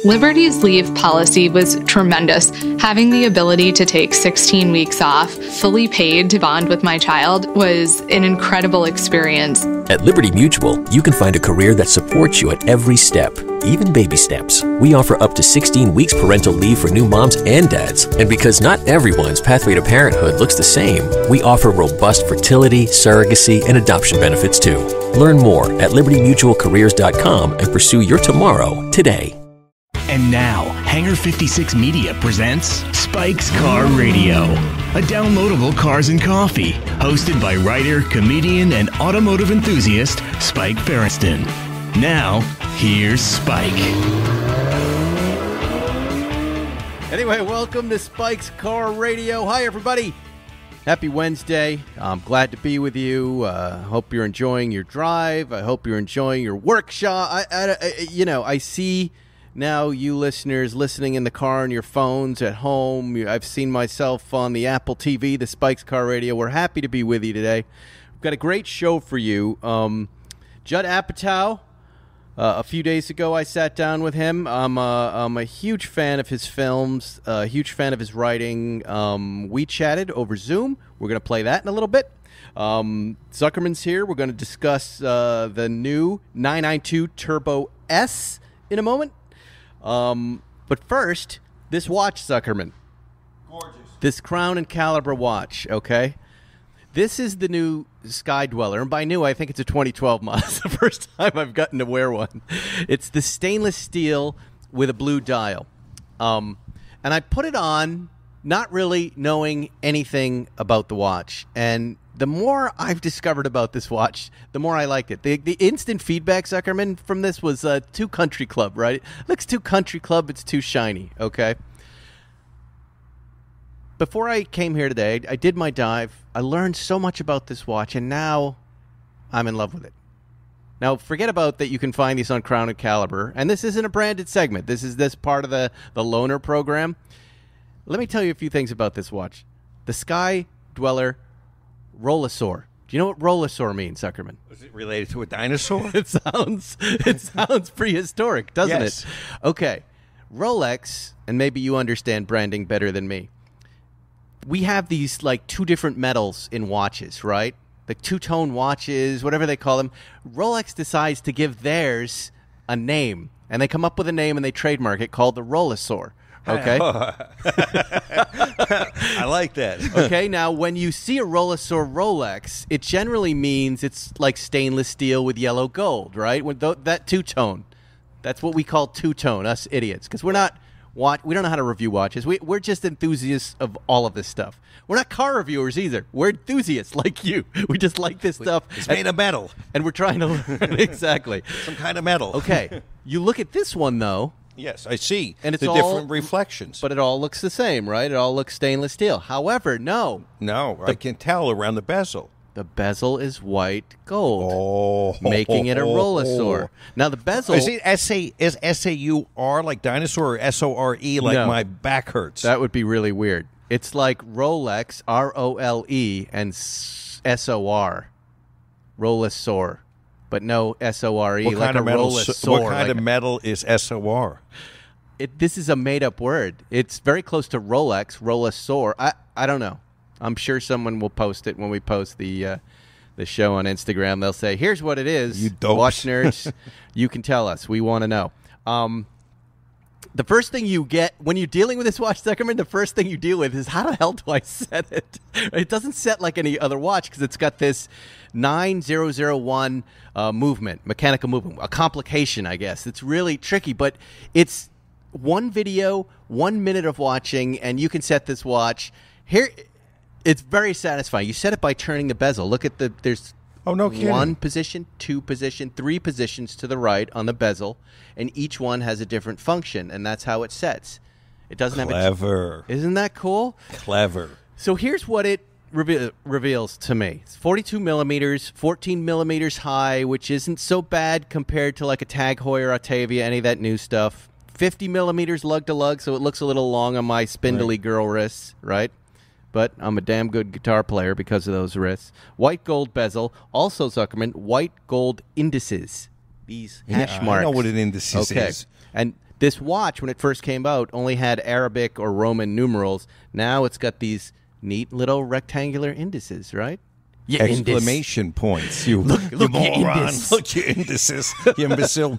Liberty's leave policy was tremendous. Having the ability to take 16 weeks off, fully paid to bond with my child, was an incredible experience. At Liberty Mutual, you can find a career that supports you at every step, even baby steps. We offer up to 16 weeks parental leave for new moms and dads. And because not everyone's pathway to parenthood looks the same, we offer robust fertility, surrogacy, and adoption benefits too. Learn more at libertymutualcareers.com and pursue your tomorrow today. And now, Hangar 56 Media presents Spike's Car Radio, a downloadable cars and coffee, hosted by writer, comedian, and automotive enthusiast Spike Feresten. Now, here's Spike. Anyway, welcome to Spike's Car Radio. Hi, everybody. Happy Wednesday. I'm glad to be with you. Hope you're enjoying your drive. I hope you're enjoying your workshop. I see now you listeners listening in the car on your phones at home. I've seen myself on the Apple TV, the Spike's Car Radio. We're happy to be with you today. We've got a great show for you. Judd Apatow. A few days ago, I sat down with him. I'm a huge fan of his films, a huge fan of his writing. We chatted over Zoom. We're going to play that in a little bit. Zuckerman's here. We're going to discuss the new 992 Turbo S in a moment. But first, this watch, Zuckerman. Gorgeous. This Crown and Caliber watch, okay? This is the new Sky Dweller, and by new, I think it's a 2012 model. It's the first time I've gotten to wear one. It's the stainless steel with a blue dial. And I put it on not really knowing anything about the watch. And the more I've discovered about this watch, the more I liked it. The instant feedback, Zuckerman, from this was too country club, right? It looks too country club. It's too shiny, okay? Before I came here today, I did my dive. I learned so much about this watch, and now I'm in love with it. Now, forget about that you can find these on Crown and Caliber, and this isn't a branded segment. This is this part of the loaner program. Let me tell you a few things about this watch. The Sky Dweller Rollosaur. Do you know what Rollosaur means, Zuckerman? Was it related to a dinosaur? It sounds prehistoric, doesn't Yes. it? Okay. Rolex, and maybe you understand branding better than me. We have these like two different metals in watches, right? The two-tone watches, whatever they call them. Rolex decides to give theirs a name, and they come up with a name and they trademark it called the Rollosaur. Okay? I like that. Okay, now when you see a Rollosaur Rolex, it generally means it's like stainless steel with yellow gold, right? With that two-tone. That's what we call two-tone, us idiots, because we don't know how to review watches. We're just enthusiasts of all of this stuff. We're not car reviewers either. We're enthusiasts like you. We just like this stuff. It's made of metal. And we're trying to learn. Exactly. Some kind of metal. Okay. You look at this one, though. Yes, I see. And it's the all different reflections. But it all looks the same, right? It all looks stainless steel. However, no. No, I can tell around the bezel. The bezel is white gold, Oh. making it a Rollosaur. Now, the bezel... Is it S-A-U-R like dinosaur or S-O-R-E like No. my back hurts? That would be really weird. It's like Rolex, R-O-L-E, and S-O-R. Rollosaur. But no S-O-R-E, what like kind a of metal? Rollosaur. What kind like of metal is S-O-R? This is a made-up word. It's very close to Rolex, Rollosaur. I don't know. I'm sure someone will post it when we post the show on Instagram. They'll say, here's what it is. You dopes. Watch nerds, you can tell us. We want to know. The first thing you get when you're dealing with this watch, Zuckerman, the first thing you deal with is how the hell do I set it? It doesn't set like any other watch because it's got this 9001 movement, mechanical movement, a complication, I guess. It's really tricky, but it's one video, 1 minute of watching, and you can set this watch. Here, it's very satisfying. You set it by turning the bezel. Look at there's Oh, no kidding. 1 position, 2 position, 3 positions to the right on the bezel, and each one has a different function, and that's how it sets. It doesn't Clever. have Isn't that cool? Clever. So here's what it reveals to me. It's 42 millimeters, 14 millimeters high, which isn't so bad compared to like a Tag Heuer Octavia, any of that new stuff. 50 millimeters lug to lug, so it looks a little long on my spindly girl wrists, right? But I'm a damn good guitar player because of those wrists. White gold bezel. Also, Zuckerman, white gold indices. These hash marks. I know what an indices is. And This watch, when it first came out, only had Arabic or Roman numerals. Now it's got these neat little rectangular indices, right? Yeah, exclamation points. You look moron. Look, your indices. You imbecile.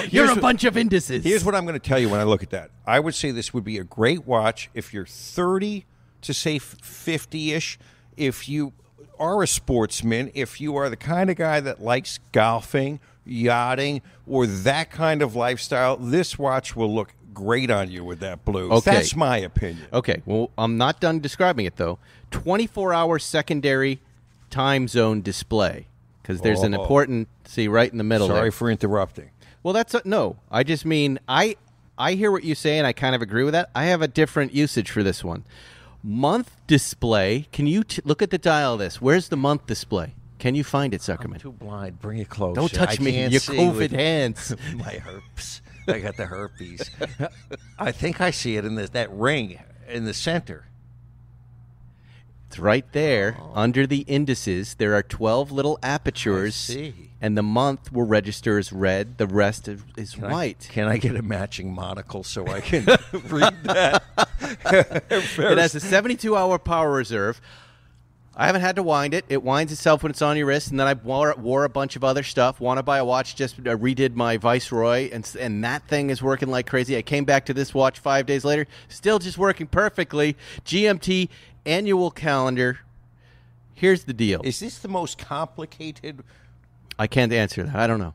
You're a bunch of indices. Here's what I'm going to tell you when I look at that. I would say this would be a great watch if you're 30 to, say, 50-ish. If you are a sportsman, if you are the kind of guy that likes golfing, yachting, or that kind of lifestyle, this watch will look great on you with that blue. Okay. That's my opinion. Okay, well, I'm not done describing it, though. 24-hour secondary time zone display, because there's an important, see, right in the middle there. Sorry for interrupting. Well, no. I just mean, I hear what you say, and I kind of agree with that. I have a different usage for this one. Month display. Can you look at the dial of this? Where's the month display? Can you find it, Zuckerman? I'm too blind. Bring it closer. Don't touch me. Your COVID hands. My herpes. I got the herpes. I think I see it in that ring in the center. It's right there under the indices. There are 12 little apertures. I see. And the month will register as red. The rest is white. Can I get a matching monocle so I can read that? It has a 72-hour power reserve. I haven't had to wind it. It winds itself when it's on your wrist, and then I wore a bunch of other stuff. Want to buy a watch, just redid my Viceroy, and that thing is working like crazy. I came back to this watch 5 days later, still just working perfectly. GMT annual calendar. Here's the deal. Is this the most complicated? I can't answer that. I don't know.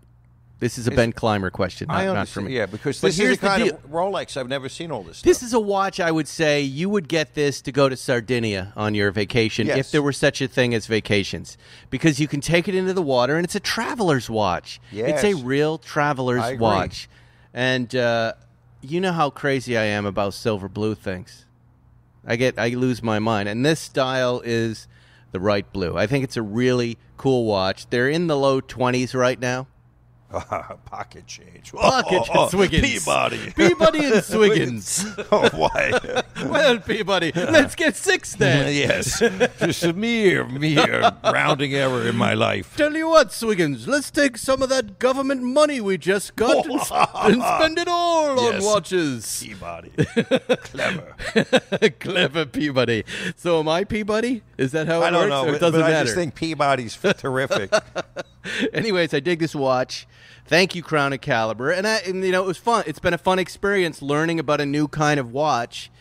This is a Ben Clymer question, not for me. Yeah, because But this here's is the the kind deal. of Rolex I've never seen all this stuff. This is a watch I would say you would get this to go to Sardinia on your vacation, Yes. if there were such a thing as vacations, because you can take it into the water, and it's a traveler's watch. Yes. It's a real traveler's I agree. watch. And you know how crazy I am about silver blue things. I lose my mind. And this style is the right blue. I think it's a really cool watch. They're in the low 20s right now. Pocket change. Pocket Swiggins. Peabody and Swiggins. Oh, why? Well, Peabody, let's get 6 then. Yes. Just a mere rounding error in my life. Tell you what, Swiggins, let's take some of that government money we just got and spend it all on Yes. watches. Peabody. Clever. Clever Peabody. So am I Peabody? Is that how it I don't works? know, Or it doesn't but matter. I just think Peabody's terrific. Anyways, I dig this watch. Thank you, Crown and Caliber. And you know, it was fun. It's been a fun experience learning about a new kind of watch.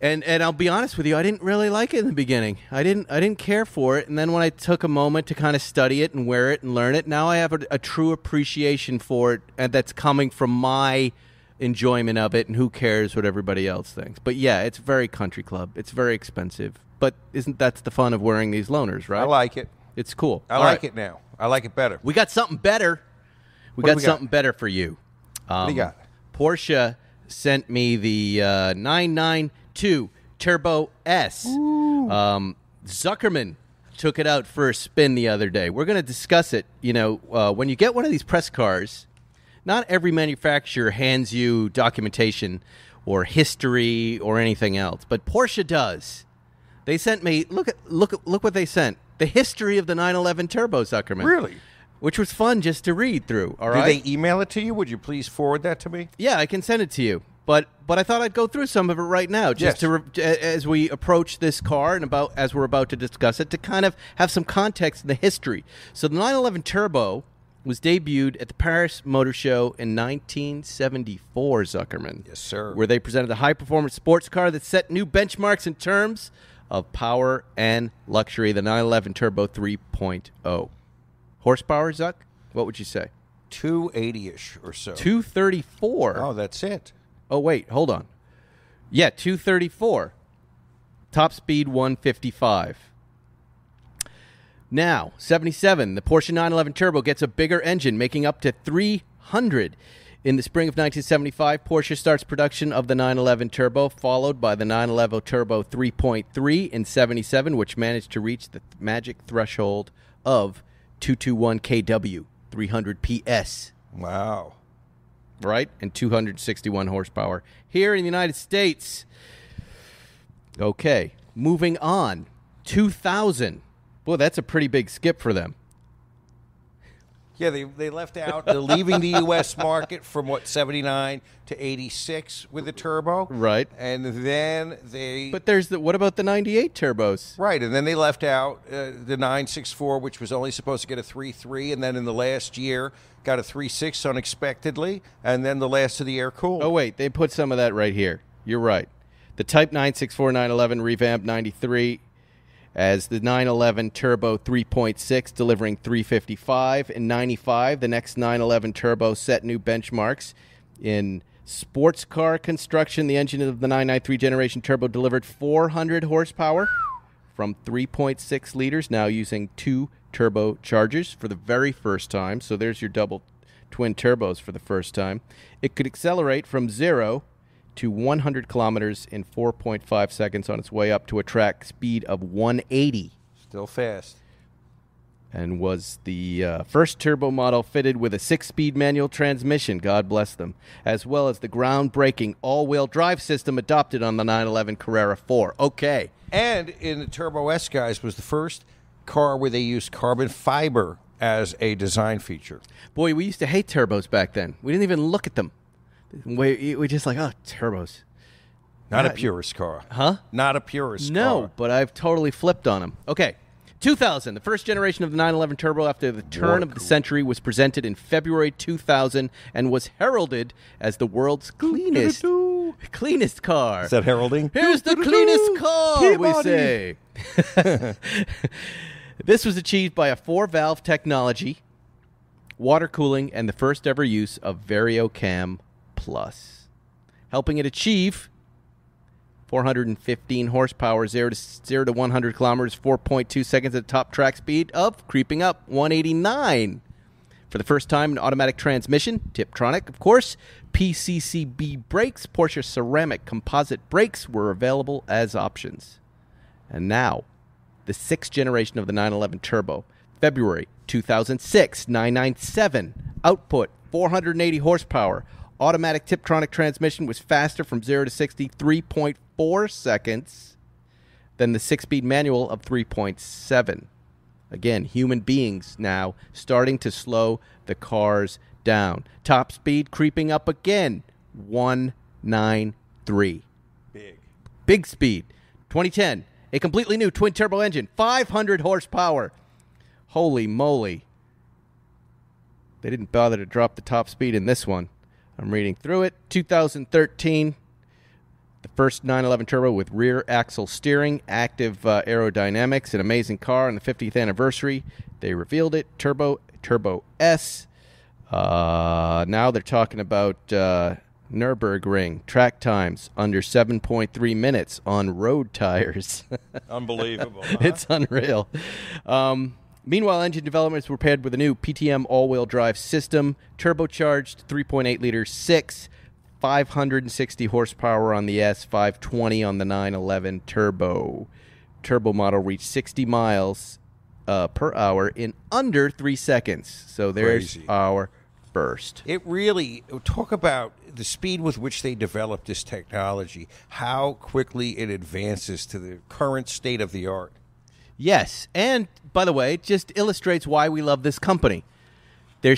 And I'll be honest with you, I didn't really like it in the beginning. I didn't care for it. And then when I took a moment to kind of study it and wear it and learn it, now I have a true appreciation for it, and that's coming from my enjoyment of it, and who cares what everybody else thinks. But yeah, it's very country club. It's very expensive. But isn't that the fun of wearing these loaners, right? I like it. It's cool. I like it now. I like it better. We got something better. What do we got? Something better for you. What do you got? Porsche sent me the 992 Turbo S. Zuckerman took it out for a spin the other day. We're going to discuss it. You know, when you get one of these press cars, not every manufacturer hands you documentation or history or anything else, but Porsche does. They sent me, look what they sent. The history of the 911 Turbo, Zuckerman. Really? Which was fun just to read through, all right? Did they email it to you? Would you please forward that to me? Yeah, I can send it to you. But I thought I'd go through some of it right now, just as we approach this car and as we're about to discuss it, to kind of have some context in the history. So the 911 Turbo was debuted at the Paris Motor Show in 1974, Zuckerman. Yes, sir. Where they presented a high-performance sports car that set new benchmarks in terms of power and luxury, the 911 Turbo 3.0. Horsepower, Zuck? What would you say? 280-ish or so. 234. Oh, that's it. Oh, wait, hold on. Yeah, 234. Top speed 155. Now, 77, the Porsche 911 Turbo gets a bigger engine, making up to 300. In the spring of 1975, Porsche starts production of the 911 Turbo, followed by the 911 Turbo 3.3 in 77, which managed to reach the magic threshold of 221 kW, 300 PS. Wow. Right? And 261 horsepower. Here in the United States, okay, moving on, 2000. Well, that's a pretty big skip for them. Yeah, they left out leaving the U.S. market from, 79 to 86 with the turbo. Right. And then they... But what about the 98 turbos? Right, and then they left out the 964, which was only supposed to get a 3.3, and then in the last year got a 3.6 unexpectedly, and then the last of the air cooled. Oh, wait, they put some of that right here. You're right. The Type 964 911 revamped 93 as the 911 Turbo 3.6, delivering 355. In 95, the next 911 Turbo set new benchmarks. In sports car construction, the engine of the 993 generation Turbo delivered 400 horsepower from 3.6 liters, now using 2 turbochargers for the very first time. So there's your double twin turbos for the first time. It could accelerate from 0 to 100 kilometers in 4.5 seconds on its way up to a track speed of 180. Still fast. And was the first turbo model fitted with a 6-speed manual transmission, God bless them, as well as the groundbreaking all-wheel drive system adopted on the 911 Carrera 4. Okay. And in the Turbo S, guys, was the first car where they used carbon fiber as a design feature. Boy, we used to hate turbos back then. We didn't even look at them. We just like, turbos. Not a purist car. Huh? Not a purist car. No, but I've totally flipped on them. Okay. 2000, the first generation of the 911 Turbo after the turn of the century was presented in February 2000 and was heralded as the world's cleanest car. Is that heralding? Here's the cleanest car, we say. This was achieved by a 4-valve technology, water cooling, and the first ever use of VarioCam Plus, helping it achieve 415 horsepower, 0 to 100 kilometers, 4.2 seconds at top track speed of creeping up 189. For the first time, an automatic transmission, Tiptronic, of course. PCCB brakes, Porsche ceramic composite brakes were available as options. And now, the 6th generation of the 911 Turbo, February 2006, 997, output 480 horsepower. Automatic Tiptronic transmission was faster from 0 to 60, 3.4 seconds than the 6-speed manual of 3.7. Again, human beings now starting to slow the cars down. Top speed creeping up again, 193. Big speed. 2010, a completely new twin-turbo engine, 500 horsepower. Holy moly. They didn't bother to drop the top speed in this one. I'm reading through it. 2013, the first 911 Turbo with rear axle steering, active aerodynamics, an amazing car on the 50th anniversary. They revealed it. Turbo S. Now they're talking about Nürburgring track times under 7.3 minutes on road tires. Unbelievable. Huh? It's unreal. Meanwhile, engine developments were paired with a new PTM all-wheel drive system, turbocharged 3.8-liter 6, 560 horsepower on the S, 520 on the 911 Turbo. Turbo model reached 60 miles per hour in under 3 seconds. So there's our first. It really, talk about the speed with which they developed this technology, how quickly it advances to the current state of the art. Yes, and by the way, it just illustrates why we love this company. They're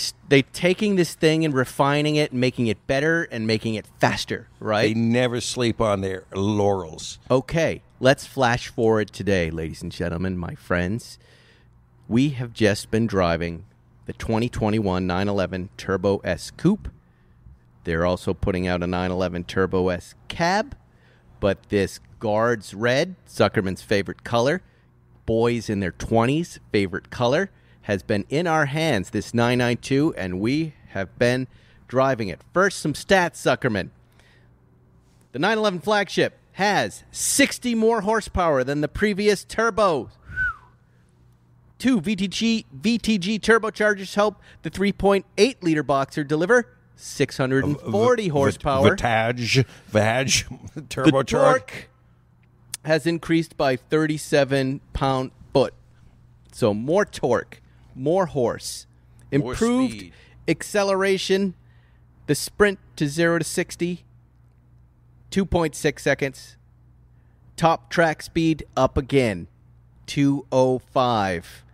taking this thing and refining it and making it better and making it faster, right? They never sleep on their laurels. Okay, let's flash forward today, ladies and gentlemen, my friends. We have just been driving the 2021 911 Turbo S Coupe. They're also putting out a 911 Turbo S Cab, but this Guards Red, Zuckerman's favorite color, boys in their 20s favorite color, has been in our hands, this 992, and we have been driving it. First, some stats, Zuckerman. The 911 flagship has 60 more horsepower than the previous Turbo. 2 VTG turbochargers help the 3.8-liter Boxer deliver 640 horsepower. Vag turbocharged. The torque has increased by 37 pound-foot. So more torque, more horse, improved speed. Acceleration, the sprint to 0 to 60, 2.6 seconds. Top track speed up again, 205,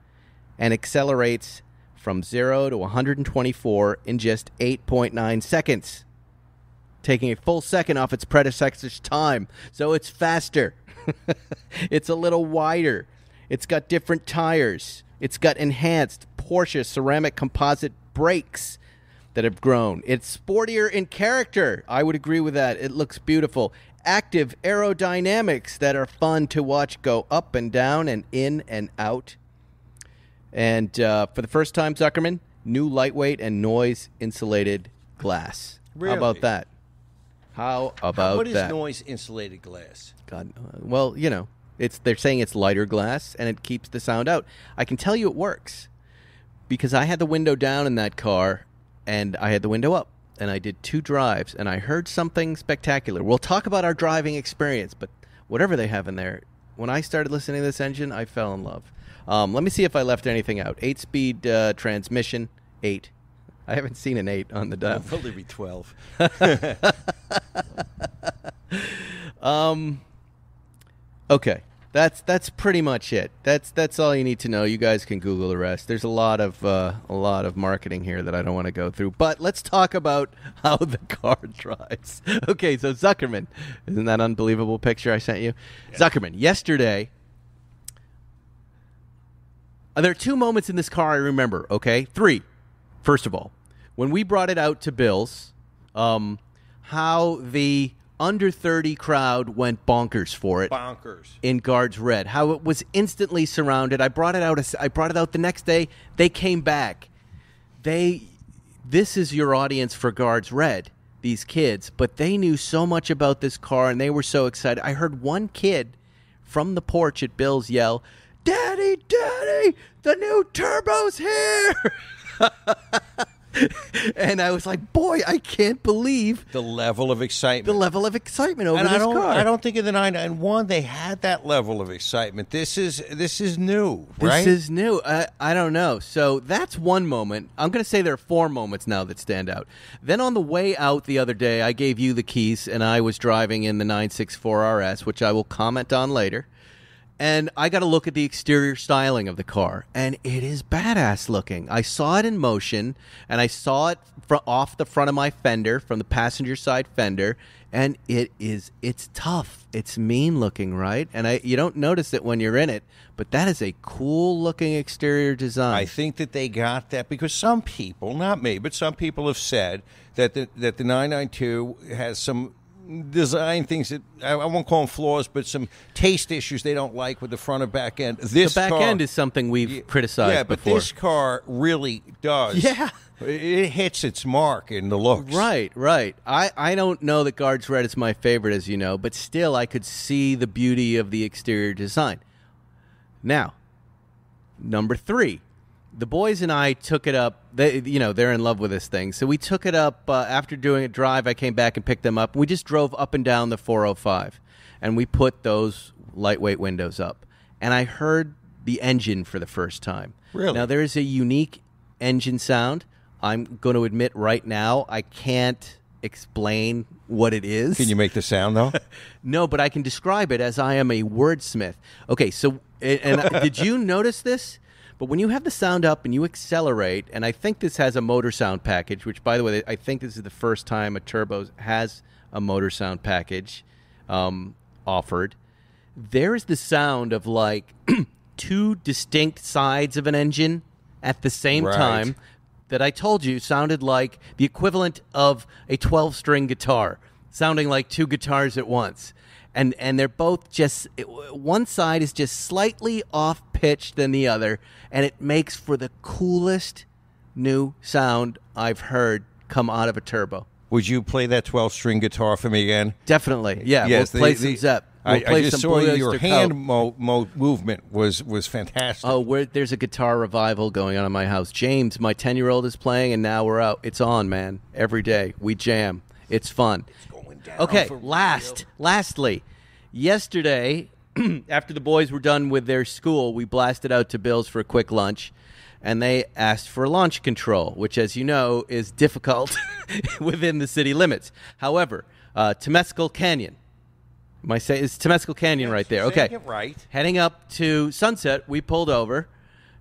and accelerates from 0 to 124 in just 8.9 seconds, taking a full second off its predecessor's time. So it's faster. It's a little wider. It's got different tires. It's got enhanced Porsche ceramic composite brakes that have grown. It's sportier in character. I would agree with that. It looks beautiful. Active aerodynamics that are fun to watch go up and down and in and out. And for the first time, Zuckerman, new lightweight and noise-insulated glass. Really? How about that? How about that? What is noise-insulated glass? God, well, you know, they're saying it's lighter glass and it keeps the sound out. I can tell you it works because I had the window down in that car and I had the window up. And I did 2 drives, and I heard something spectacular. We'll talk about our driving experience, but whatever they have in there, when I started listening to this engine, I fell in love. Let me see if I left anything out. 8-speed transmission, 8. I haven't seen an 8 on the dial. It'll probably be 12. Okay. That's pretty much it. That's all you need to know. You guys can Google the rest. There's a lot of marketing here that I don't want to go through. But let's talk about how the car drives. Okay, so Zuckerman, isn't that an unbelievable picture I sent you? Yeah. Zuckerman, yesterday, there are 2 moments in this car I remember. Okay, 3. First of all, when we brought it out to Bill's, how the under 30 crowd went bonkers for it. Bonkers. In Guards Red. How it was instantly surrounded. I brought it out the next day. They came back. This is your audience for Guards Red, these kids, but they knew so much about this car and they were so excited. I heard one kid from the porch at Bill's yell, "Daddy, Daddy, the new turbo's here!" And I was like, boy, I can't believe the level of excitement. over this car. I don't think in the 991 they had that level of excitement. This is new, right? This is new. I don't know. So that's one moment. I'm going to say there are 4 moments now that stand out. Then on the way out the other day, I gave you the keys, and I was driving in the 964 RS, which I will comment on later. And I got to look at the exterior styling of the car, and it is badass looking. I saw it in motion, and I saw it off the front of my fender, from the passenger side fender, and it's tough. It's mean looking, right? And you don't notice it when you're in it, but that is a cool looking exterior design. I think that they got that because some people, not me, but some people have said that the 992 has some design things that I won't call them flaws, but some taste issues they don't like with the front and back end. The back end is something we've criticized but before. This car really does. Yeah. It hits its mark in the looks. Right. I don't know that Guards Red is my favorite, as you know, but still I could see the beauty of the exterior design. Now, number 3. The boys and I took it up. They're in love with this thing. So we took it up after doing a drive. I came back and picked them up. We just drove up and down the 405, and we put those lightweight windows up. And I heard the engine for the first time. Really? Now, there is a unique engine sound. I'm going to admit right now I can't explain what it is. Can you make the sound, though? No, but I can describe it as I am a wordsmith. Okay, so did you notice this? But when you have the sound up and you accelerate, and I think this has a motor sound package, which, by the way, I think this is the first time a turbo has a motor sound package offered, there is the sound of like 2 distinct sides of an engine at the same time that I told you sounded like the equivalent of a 12-string guitar, sounding like 2 guitars at once. And they're both just, one side is just slightly off pitch than the other, and it makes for the coolest new sound I've heard come out of a turbo. Would you play that 12-string guitar for me again? Definitely. Yeah, yes, we'll play some Zepp. I just saw your hand movement was fantastic. Oh, there's a guitar revival going on in my house. James, my 10-year-old, is playing, and now we're out. It's on, man. Every day. We jam. It's fun. Okay, lastly, yesterday, after the boys were done with their school, we blasted out to Bill's for a quick lunch, and they asked for launch control, which, as you know, is difficult within the city limits. However, Temescal Canyon. It's Temescal Canyon right there. Okay. Right. Heading up to Sunset, we pulled over,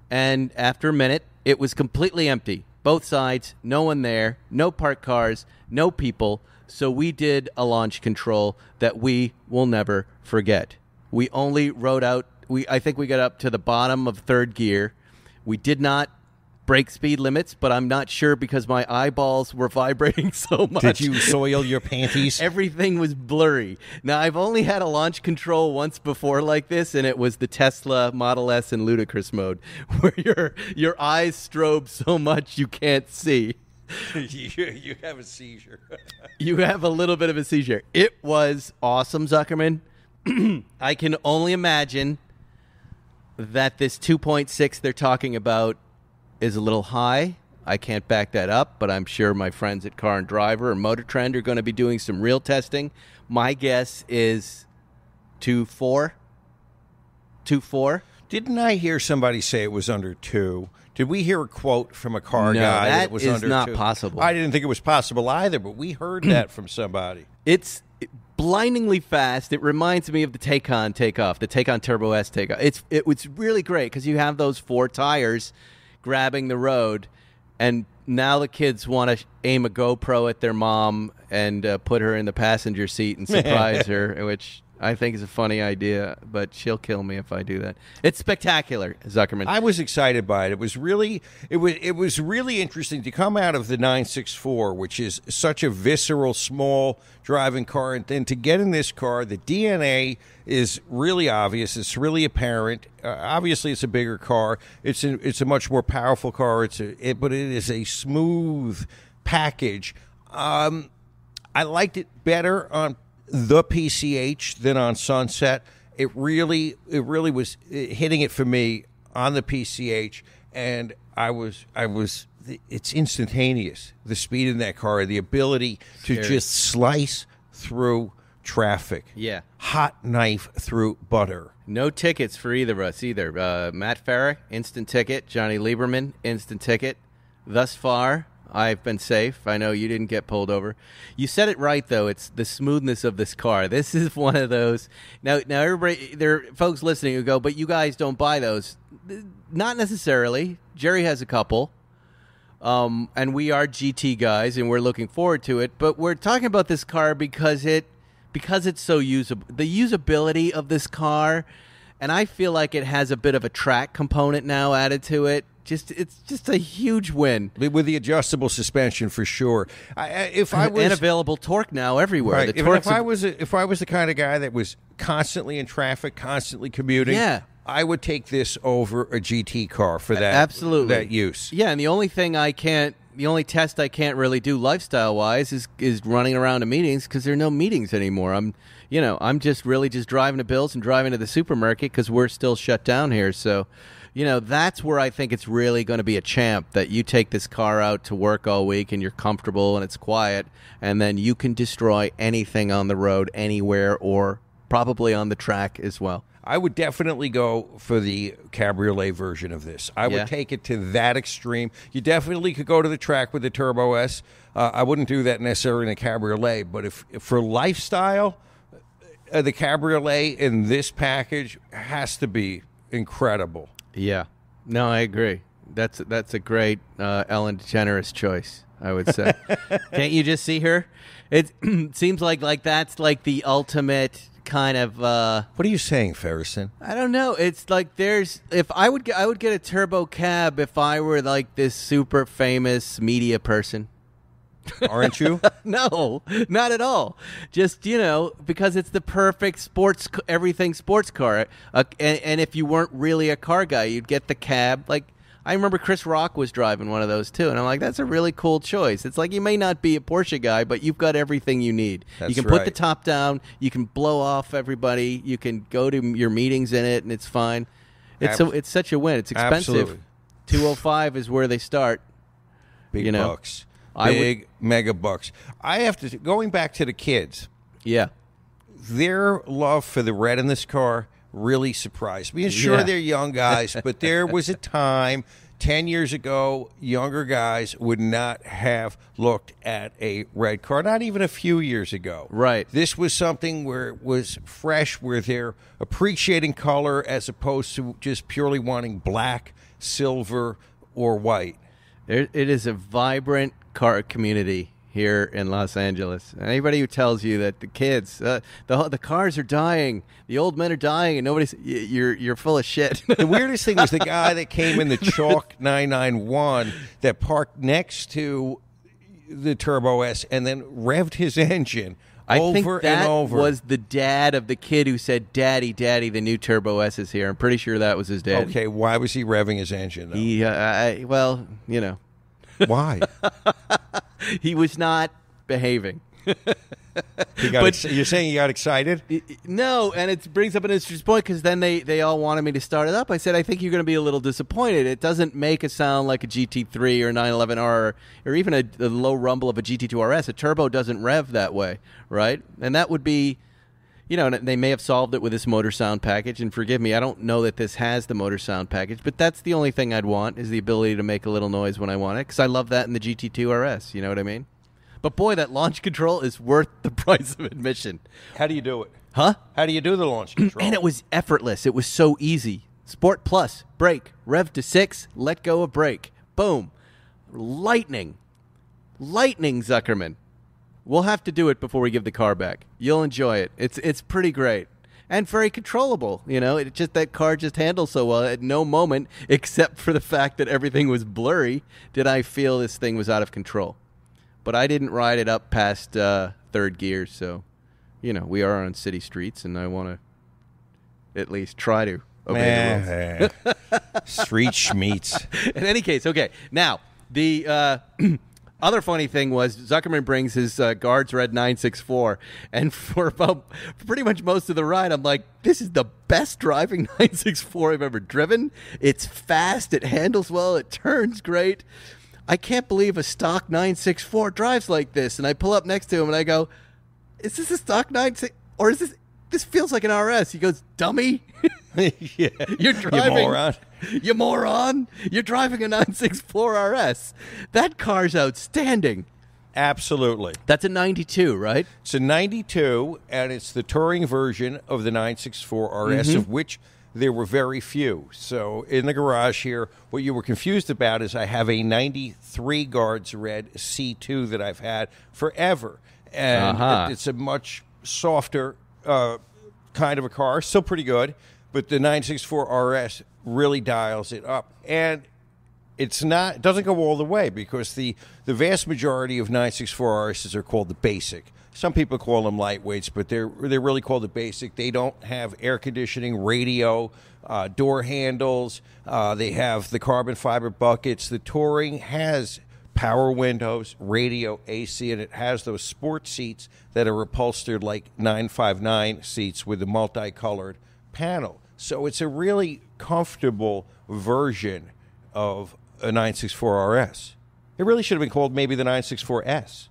and after a minute, It was completely empty. Both sides, no one there, no parked cars, no people. So we did a launch control that we will never forget. We only rode out, I think we got up to the bottom of third gear. We did not break speed limits, but I'm not sure because my eyeballs were vibrating so much. Did you soil your panties? Everything was blurry. Now, I've only had a launch control once before like this, and it was the Tesla Model S in ludicrous mode, where your eyes strobe so much you can't see. You have a seizure. You have a little bit of a seizure. It was awesome, Zuckerman. I can only imagine that this 2.6 they're talking about is a little high. I can't back that up, but I'm sure my friends at Car and Driver or Motor Trend are going to be doing some real testing. My guess is 2.4. 2.4. Didn't I hear somebody say it was under 2? Did we hear a quote from a car guy that it was under 2? That is not possible. I didn't think it was possible either, but we heard that from somebody. It's blindingly fast. It reminds me of the Taycan takeoff, the Taycan Turbo S takeoff. It was really great because you have those 4 tires grabbing the road, and now the kids want to aim a GoPro at their mom and put her in the passenger seat and surprise her, which I think is a funny idea, but she'll kill me if I do that. It's spectacular, Zuckerman. I was excited by it. It was really interesting to come out of the 964, which is such a visceral, small driving car, and then to get in this car. The DNA is really obvious. It's really apparent. Obviously, it's a bigger car. It's a much more powerful car. But it is a smooth package. I liked it better on the PCH than on Sunset. It really was hitting it for me on the PCH, and it's instantaneous. The speed in that car, the ability to just slice through traffic. Yeah. Hot knife through butter. No tickets for either of us either. Matt Farah, instant ticket. Johnny Lieberman, instant ticket. Thus far, I've been safe. I know you didn't get pulled over. You said it right, though. It's the smoothness of this car. This is one of those. Now everybody, there are folks listening who go, but you guys don't buy those. Not necessarily. Jerry has a couple. And we are GT guys, and we're looking forward to it. But we're talking about this car because it's so usable. The usability of this car, and I feel like it has a bit of a track component now added to it. It's just a huge win with the adjustable suspension for sure. And available torque now everywhere. Right. If I was the kind of guy that was constantly in traffic, constantly commuting, I would take this over a GT car for that. Absolutely. That use. Yeah, and the only test I can't really do lifestyle wise is running around to meetings because there are no meetings anymore. I'm just driving to Bill's and driving to the supermarket because we're still shut down here. So. That's where I think it's really going to be a champ, that you take this car out to work all week and you're comfortable and it's quiet, and then you can destroy anything on the road anywhere or probably on the track as well. I would definitely go for the cabriolet version of this. I would take it to that extreme. You definitely could go to the track with the Turbo S. I wouldn't do that necessarily in a cabriolet, but if for lifestyle, the cabriolet in this package has to be incredible. Yeah. No, I agree. That's a great Ellen DeGeneres choice, I would say. Can't you just see her? It seems like that's like the ultimate kind of What are you saying, Ferguson? I don't know. It's like if I would get a turbo cab if I were like this super famous media person. Aren't you? No, not at all. Just, because it's the perfect everything sports car. And if you weren't really a car guy, you'd get the cab. Like, I remember Chris Rock was driving one of those too. And I'm like, that's a really cool choice. It's like, you may not be a Porsche guy, but you've got everything you need. You can put the top down. You can blow off everybody. You can go to your meetings in it, and it's fine. It's such a win. It's expensive. Absolutely. 205 is where they start. Big bucks. Big mega bucks. I have to, going back to the kids. Yeah. Their love for the red in this car really surprised me. And sure, they're young guys, but there was a time 10 years ago, younger guys would not have looked at a red car, not even a few years ago. Right. This was something where it was fresh, where they're appreciating color as opposed to just purely wanting black, silver, or white? It is a vibrant car community here in Los Angeles. Anybody who tells you that the kids, the cars are dying, the old men are dying, and nobody's, you're full of shit. The weirdest thing was the guy that came in the chalk 991 that parked next to the Turbo S and then revved his engine over think that and over. Was the dad of the kid who said, "Daddy, Daddy, the new Turbo S is here." I'm pretty sure that was his dad. Okay, why was he revving his engine, though? He, well, you know. Why? He was not behaving. You're saying he got excited? No, and it brings up an interesting point because then they all wanted me to start it up. I said, I think you're going to be a little disappointed. It doesn't make it sound like a GT3 or 911R or even a low rumble of a GT2 RS. A turbo doesn't rev that way, right? And that would be, you know, they may have solved it with this motor sound package. And forgive me, I don't know that this has the motor sound package, but that's the only thing I'd want is the ability to make a little noise when I want it because I love that in the GT2 RS. You know what I mean? But boy, that launch control is worth the price of admission. How do you do it? Huh? How do you do the launch control? And it was effortless. It was so easy. Sport Plus, brake, rev to 6, let go of brake. Boom. Lightning, Zuckerman. We'll have to do it before we give the car back. You'll enjoy it. It's pretty great. And very controllable, you know. It just that car just handles so well. At no moment, except for the fact that everything was blurry, did I feel this thing was out of control. But I didn't ride it up past third gear, so, you know, we are on city streets, and I want to at least try to obey the rules. Street schmeats. In any case, okay. Now, the other funny thing was Zuckerman brings his Guards Red 964, and for pretty much most of the ride, I'm like, this is the best driving 964 I've ever driven. It's fast. It handles well. It turns great. I can't believe a stock 964 drives like this. And I pull up next to him and I go, is this a stock 96? Or is this feels like an RS? He goes, dummy. Yeah. You're driving. You moron. You moron. You're driving a 964 RS. That car's outstanding. Absolutely. That's a 92, right? It's a 92, and it's the touring version of the 964 RS, of which there were very few. So in the garage here, what you were confused about is I have a 93 Guards Red C2 that I've had forever. And it's a much softer kind of a car. Still pretty good. But the 964 RS really dials it up. And it doesn't go all the way because the vast majority of 964 RSs are called the basic. Some people call them lightweights, but they're really called the basic. They don't have air conditioning, radio, door handles. They have the carbon fiber buckets. The Touring has power windows, radio, AC, and it has those sport seats that are upholstered like 959 seats with a multicolored panel. So it's a really comfortable version of a 964 RS. It really should have been called maybe the 964S.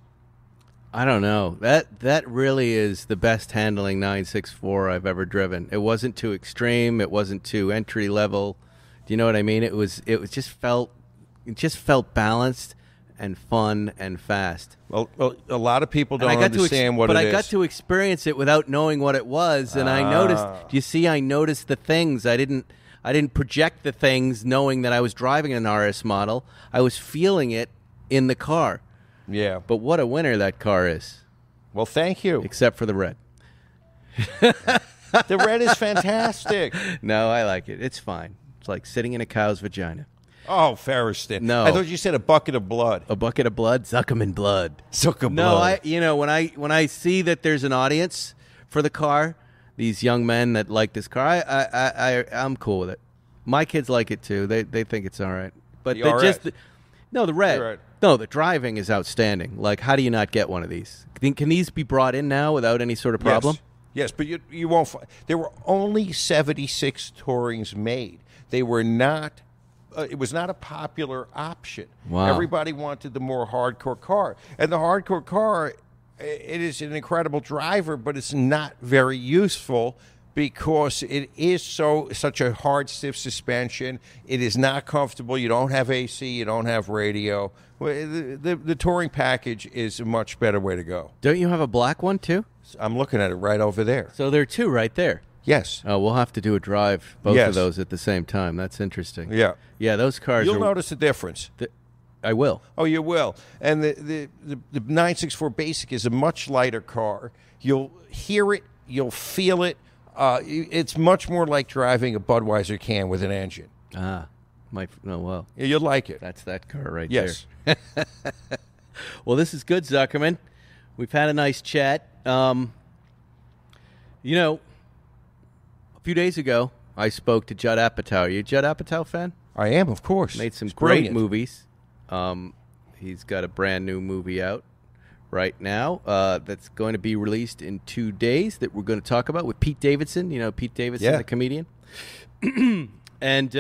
I don't know. That really is the best handling 964 I've ever driven. It wasn't too extreme. It wasn't too entry level. Do you know what I mean? It just felt balanced and fun and fast. Well, a lot of people don't understand what it is. But I got to experience it without knowing what it was, and I noticed. Do you see? I noticed the things. I didn't project the things knowing that I was driving an RS model. I was feeling it in the car. Yeah. But what a winner that car is. Well, thank you. Except for the red. The red is fantastic. No, I like it. It's fine. It's like sitting in a cow's vagina. Oh, Ferriston. No. I thought you said a bucket of blood. A bucket of blood? Zuckerman blood. Zuckerman blood. No, when I see that there's an audience for the car, these young men that like this car, I'm cool with it. My kids like it too. They think it's all right. But the RS. The red. Right. No, the driving is outstanding. Like, how do you not get one of these? Can these be brought in now without any sort of problem? Yes, but you won't. There were only 76 Tourings made. They were not. It was not a popular option. Wow. Everybody wanted the more hardcore car, and the hardcore car, it is an incredible driver, but it's not very useful because it is such a hard, stiff suspension. It is not comfortable. You don't have AC. You don't have radio. The Touring package is a much better way to go. Don't you have a black one too? I'm looking at it right over there. So there are two right there. Yes. We'll have to do a drive, both Yes. of those at the same time. That's interesting. Yeah. Yeah, those cars You'll are... notice a difference. I will. Oh, you will. And the 964 Basic is a much lighter car. You'll hear it. You'll feel it. It's much more like driving a Budweiser can with an engine. Well. Yeah, you'll like it. That's that car right Yes. there. Well, this is good, Zuckerman. We've had a nice chat. A few days ago, I spoke to Judd Apatow. Are you a Judd Apatow fan? I am, of course. Made some It's great brilliant. movies. He's got a brand new movie out right now that's going to be released in 2 days that we're going to talk about with Pete Davidson. You know Pete Davidson, Yeah. the comedian. And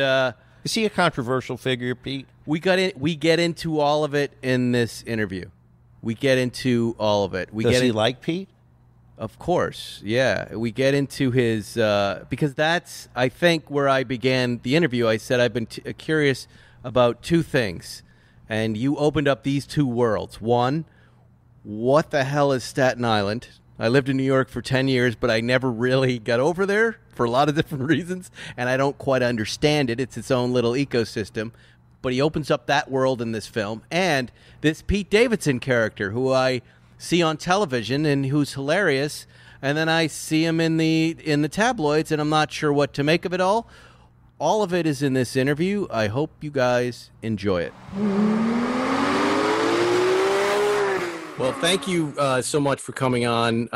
Is he a controversial figure, Pete? we get into all of it in this interview. We get into all of it. Does he like Pete? Of course, yeah. We get into his because that's, I think, where I began the interview. I said I've been curious about two things, and you opened up these two worlds. One, what the hell is Staten Island? I lived in New York for 10 years, but I never really got over there for a lot of different reasons, and I don't quite understand it. It's its own little ecosystem. But he opens up that world in this film, and this Pete Davidson character, who I see on television and who's hilarious, and then I see him in the tabloids, and I'm not sure what to make of it all. All of it is in this interview. I hope you guys enjoy it. Well, thank you so much for coming on.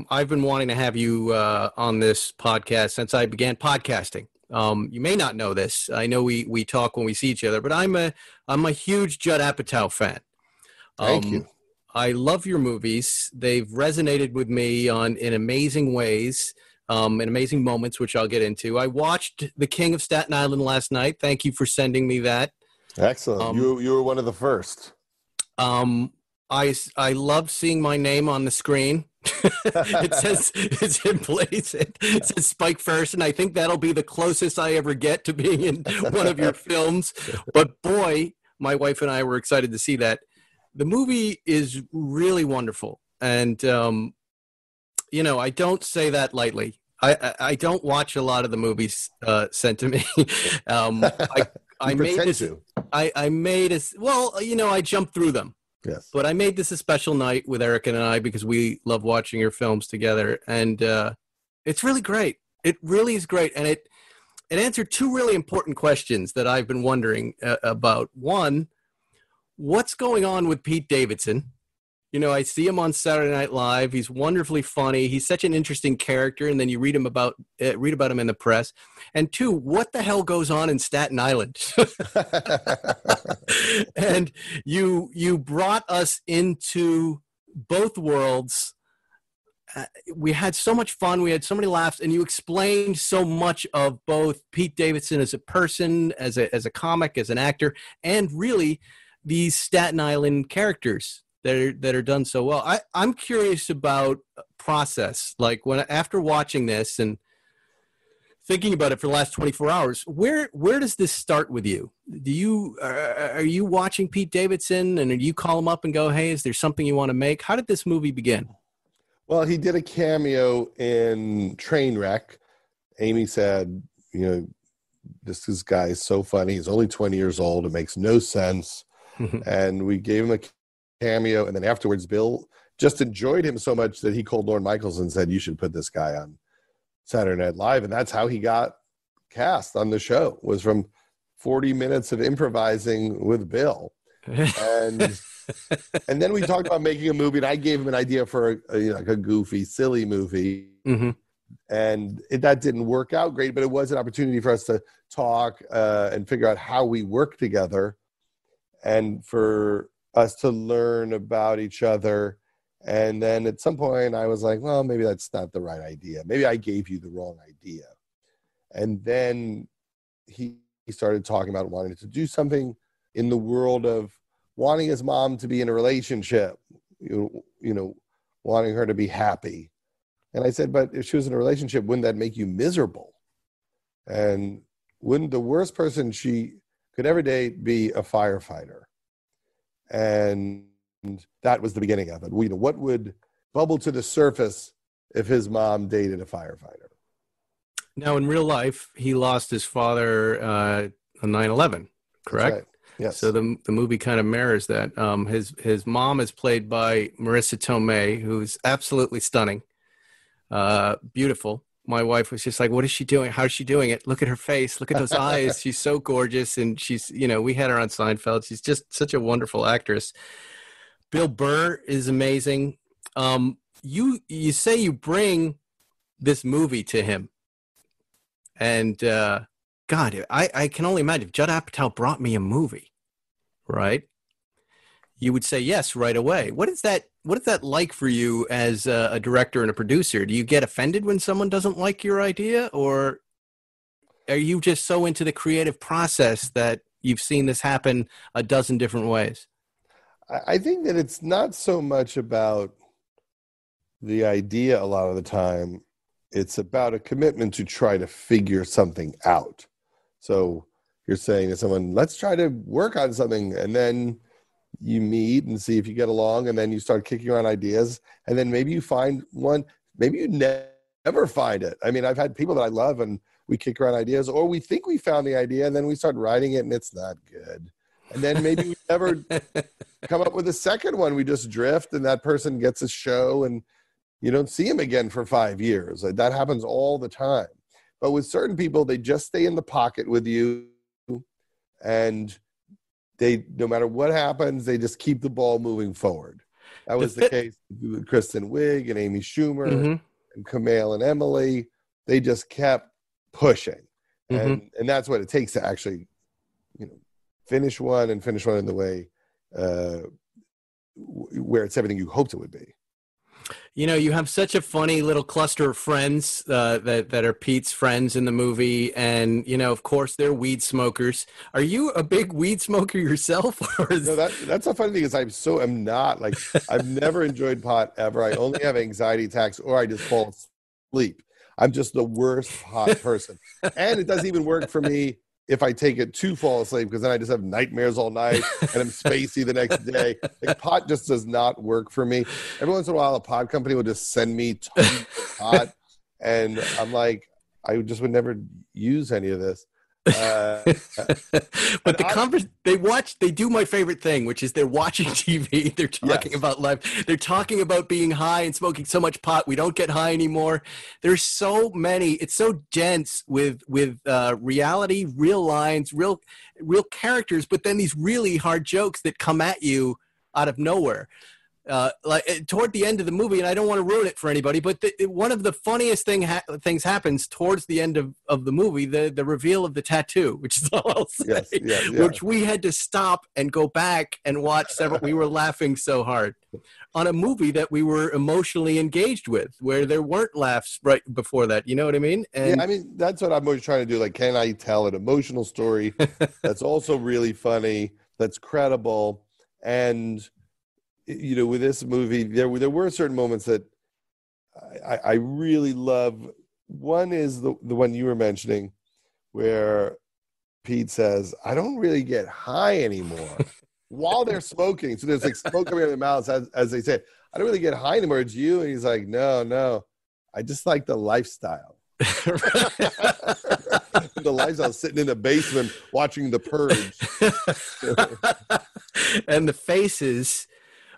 I've been wanting to have you on this podcast since I began podcasting. You may not know this. I know we talk when we see each other, but I'm a huge Judd Apatow fan. Thank you. I love your movies. They've resonated with me in amazing ways, in amazing moments, which I'll get into. I watched The King of Staten Island last night. Thank you for sending me that. Excellent. You were one of the first. I love seeing my name on the screen. It says Spike Ferguson. I think that'll be the closest I ever get to being in one of your films. But boy, my wife and I were excited to see that. The movie is really wonderful, and I don't say that lightly. I don't watch a lot of the movies sent to me. I made this. I made it. Well, I jumped through them. Yes. But I made this a special night with Erica and I because we love watching your films together, and it's really great. It really is great, and it answered two really important questions that I've been wondering about. One, what's going on with Pete Davidson? I see him on Saturday Night Live. He's wonderfully funny. He's such an interesting character, and then you read about him in the press. And two, what the hell goes on in Staten Island? And you brought us into both worlds. We had so much fun. We had so many laughs, and you explained so much of both Pete Davidson as a person, as a comic, as an actor, and really these Staten Island characters that are done so well. I'm curious about process. Like after watching this and thinking about it for the last 24 hours, where does this start with you? Are you watching Pete Davidson and do you call him up and go, hey, is there something you want to make? How did this movie begin? Well, he did a cameo in Trainwreck. Amy said, this guy is so funny. He's only 20 years old. It makes no sense. And we gave him a cameo, and then afterwards Bill just enjoyed him so much that he called Lorne Michaels and said, you should put this guy on Saturday Night Live. And that's how he got cast on the show, was from 40 minutes of improvising with Bill. And and then we talked about making a movie, and I gave him an idea for a goofy, silly movie. Mm-hmm. And that didn't work out great, but it was an opportunity for us to talk and figure out how we work together, and for us to learn about each other. And then at some point I was like, well, maybe that's not the right idea. Maybe I gave you the wrong idea. And then he started talking about wanting to do something in the world of wanting his mom to be in a relationship, wanting her to be happy. And I said, but if she was in a relationship, wouldn't that make you miserable? And wouldn't the worst person she could ever date be a firefighter? And that was the beginning of it. What would bubble to the surface if his mom dated a firefighter? Now, in real life, he lost his father on 9/11, correct? That's right. Yes. So the movie kind of mirrors that. His mom is played by Marissa Tomei, who's absolutely stunning, beautiful. My wife was just like, "What is she doing? How's she doing it? Look at her face. Look at those eyes. She's so gorgeous." And she's, we had her on Seinfeld. She's just such a wonderful actress. Bill Burr is amazing. You say you bring this movie to him, and God, I can only imagine if Judd Apatow brought me a movie, right? You would say yes right away. What is that like for you as a director and a producer? Do you get offended when someone doesn't like your idea, or are you just so into the creative process that you've seen this happen a dozen different ways? I think that it's not so much about the idea a lot of the time. It's about a commitment to try to figure something out. So you're saying to someone, let's try to work on something. And then you meet and see if you get along. And then you start kicking around ideas. And then maybe you find one, maybe you never find it. I mean, I've had people that I love and we kick around ideas, or we think we found the idea and then we start writing it and it's not good. And then maybe we never come up with a second one. We just drift and that person gets a show and you don't see him again for 5 years. Like, that happens all the time. But with certain people, they just stay in the pocket with you, and they, no matter what happens, they just keep the ball moving forward. That was the case with Kristen Wiig and Amy Schumer and Kumail and Emily. They just kept pushing. And that's what it takes to actually, finish one in the way where it's everything you hoped it would be. You have such a funny little cluster of friends that are Pete's friends in the movie. And, of course, they're weed smokers. Are you a big weed smoker yourself? No, that's a funny thing is I'm not. Like, I've never enjoyed pot ever. I only have anxiety attacks or I just fall asleep. I'm just the worst pot person. And it doesn't even work for me if I take it to fall asleep, because then I just have nightmares all night and I'm spacey the next day. Like, pot just does not work for me. Every once in a while, a pot company will just send me tons of pot, and I'm like, I just would never use any of this. But they do my favorite thing, which is they're watching TV. They're talking about life. They're talking about being high and smoking so much pot. We don't get high anymore. There's so many. It's so dense with reality, real lines, real characters, but then these really hard jokes that come at you out of nowhere. Like toward the end of the movie, and I don't want to ruin it for anybody, but one of the funniest things happens towards the end of the movie, the reveal of the tattoo, which is all I'll say, which we had to stop and go back and watch several. We were laughing so hard on a movie that we were emotionally engaged with, where there weren't laughs right before that. You know what I mean? And I mean, that's what I'm always trying to do. Like, can I tell an emotional story that's also really funny, that's credible? And with this movie, there were certain moments that I really love. One is the one you were mentioning, where Pete says, "I don't really get high anymore," while they're smoking. So there's like smoke coming out of their mouths as they say, "I don't really get high anymore. It's you." And he's like, "No, I just like the lifestyle." The lifestyle, sitting in the basement watching The Purge, and the faces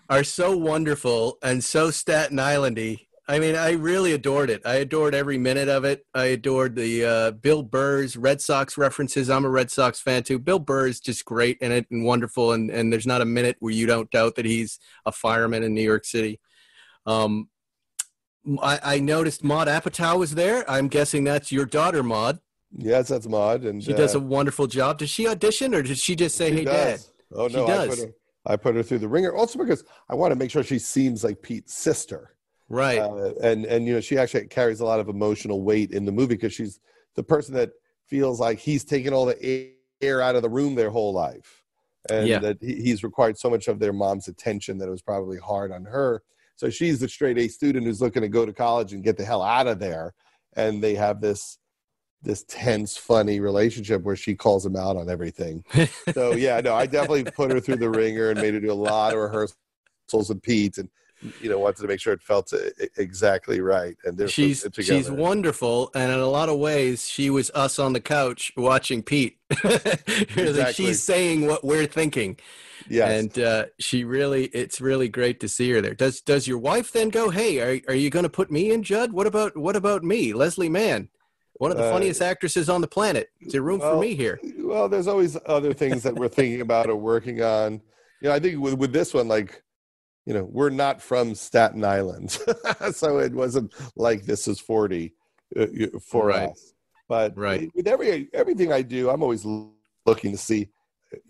are so wonderful and so Staten Island-y. I mean, I really adored it. I adored every minute of it. I adored the Bill Burr's Red Sox references. I'm a Red Sox fan too. Bill Burr is just great in it and wonderful, and there's not a minute where you don't doubt that he's a fireman in New York City. I noticed Judd Apatow was there. I'm guessing that's your daughter, Maud. Yes, that's Maud. And she does a wonderful job. Does she audition, or did she just say, "Hey, Dad"? Oh, no, I put her through the ringer, also because I want to make sure she seems like Pete's sister. Right. And she actually carries a lot of emotional weight in the movie, because she's the person that feels like he's taken all the air out of the room their whole life. And that he's required so much of their mom's attention that it was probably hard on her. So she's the straight A student who's looking to go to college and get the hell out of there. And they have this tense, funny relationship where she calls him out on everything. So I definitely put her through the ringer and made her do a lot of rehearsals with Pete, and wanted to make sure it felt exactly right. And they're she's so good together. she's wonderful, and in a lot of ways, she was us on the couch watching Pete. Exactly. She's saying what we're thinking. Yes. And it's really great to see her there. Does your wife then go, hey, are you going to put me in, Judd? What about me, Leslie Mann, one of the funniest actresses on the planet? Is there room for me here? Well, there's always other things that we're thinking about or working on. I think with this one, we're not from Staten Island, so it wasn't like This Is 40 for us. But with everything I do, I'm always looking to see,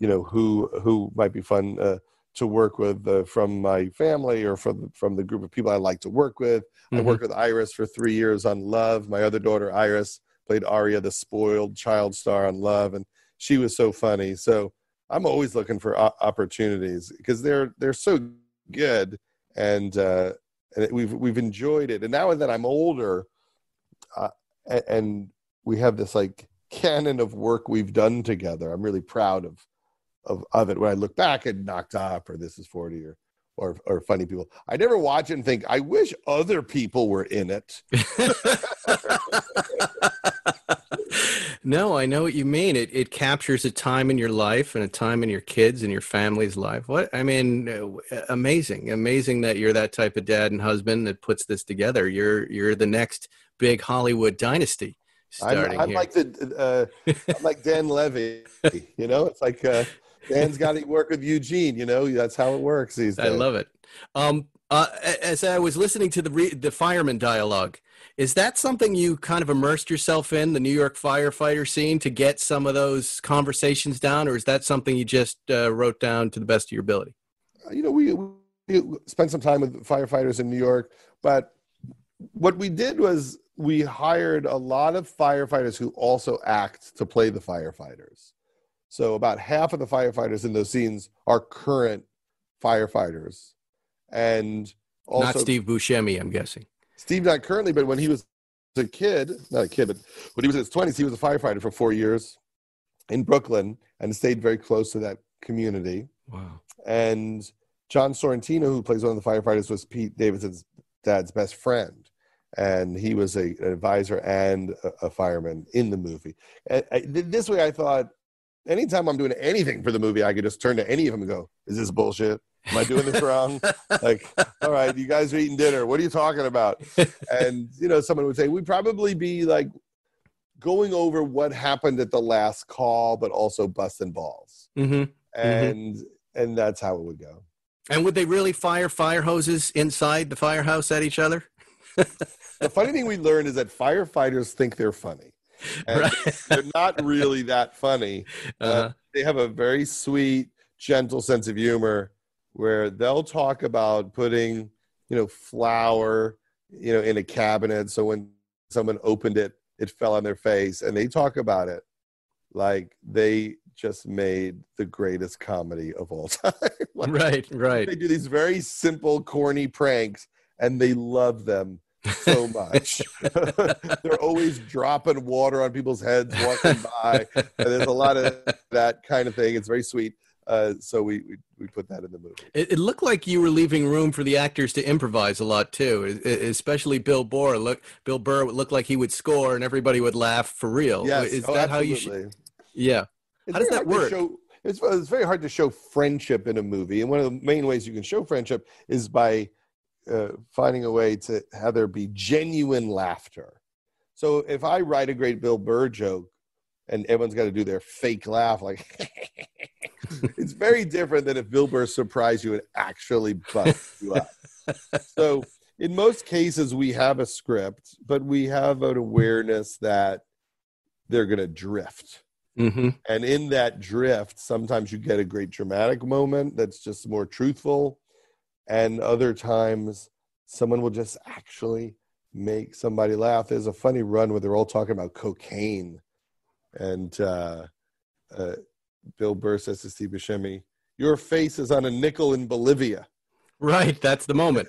who might be fun to work with from my family or from the group of people I like to work with. I worked with Iris for 3 years on Love. My other daughter, Iris, played Aria, the spoiled child star on Love, and she was so funny. So I'm always looking for opportunities because they're so good, and we've enjoyed it. And now that I'm older, and we have this canon of work we've done together, I'm really proud of it. When I look back at Knocked Up or This Is 40 or Funny People, I never watch it and think, I wish other people were in it. No, I know what you mean. It captures a time in your life and a time in your kids and your family's life. Amazing that you're that type of dad and husband that puts this together. You're the next big Hollywood dynasty starting I'm here. I'm like Dan Levy. It's like Dan's got to work with Eugene. That's how it works these days. I love it. As I was listening to the fireman dialogue, is that something you kind of immersed yourself in, the New York firefighter scene, to get some of those conversations down, or is that something you just wrote down to the best of your ability? We spent some time with firefighters in New York, but what we did was we hired a lot of firefighters who also act to play the firefighters. So about half of the firefighters in those scenes are current firefighters. And also, not Steve Buscemi, I'm guessing. Steve, not currently, but when he was a kid, not a kid, but when he was in his 20s, he was a firefighter for 4 years in Brooklyn and stayed very close to that community. Wow. And John Sorrentino, who plays one of the firefighters, was Pete Davidson's dad's best friend. And he was an advisor and a fireman in the movie. This way, I thought, anytime I'm doing anything for the movie, I could just turn to any of them and go, is this bullshit? Am I doing this wrong? All right, you guys are eating dinner. What are you talking about? And, someone would say, we'd probably be going over what happened at the last call, but also busting balls. Mm-hmm. And that's how it would go. And would they really fire fire hoses inside the firehouse at each other? The funny thing we learned is that firefighters think they're funny. And they're not really that funny. They have a very sweet, gentle sense of humor where they'll talk about putting, flour, in a cabinet. So when someone opened it, it fell on their face. And they talk about it like they just made the greatest comedy of all time. Right. They do these very simple, corny pranks, and they love them so much. They're always dropping water on people's heads walking by. And there's a lot of that kind of thing. It's very sweet. So we put that in the movie. It looked like you were leaving room for the actors to improvise a lot too, especially Bill Burr. Bill Burr looked like he would score and everybody would laugh for real. Yes. Is that how you should? Yeah. How does that work? It's very hard to show friendship in a movie, and one of the main ways you can show friendship is by finding a way to have there be genuine laughter. So if I write a great Bill Burr joke and everyone's got to do their fake laugh, it's very different than if Bill Burr surprised you and actually busts you up. So in most cases, we have a script, but we have an awareness that they're going to drift. Mm-hmm. And in that drift, sometimes you get a great dramatic moment that's just more truthful. And other times, someone will just actually make somebody laugh. There's a funny run where they're all talking about cocaine. And Bill Burr says to Steve Buscemi, your face is on a nickel in Bolivia. Right, that's the moment.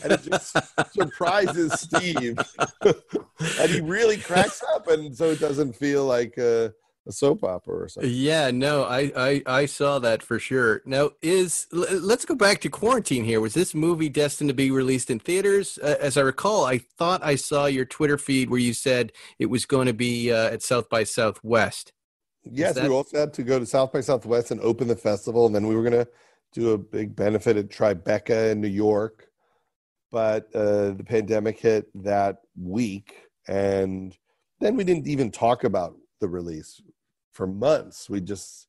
And it just surprises Steve. And he really cracks up. And so it doesn't feel like a soap opera or something. Yeah, no, I saw that for sure. Now, let's go back to quarantine here. Was this movie destined to be released in theaters? As I recall, I thought I saw your Twitter feed where you said it was going to be at South by Southwest. Yes, we also had to go to South by Southwest and open the festival, and then we were going to do a big benefit at Tribeca in New York. But the pandemic hit that week, and then we didn't even talk about the release for months. We just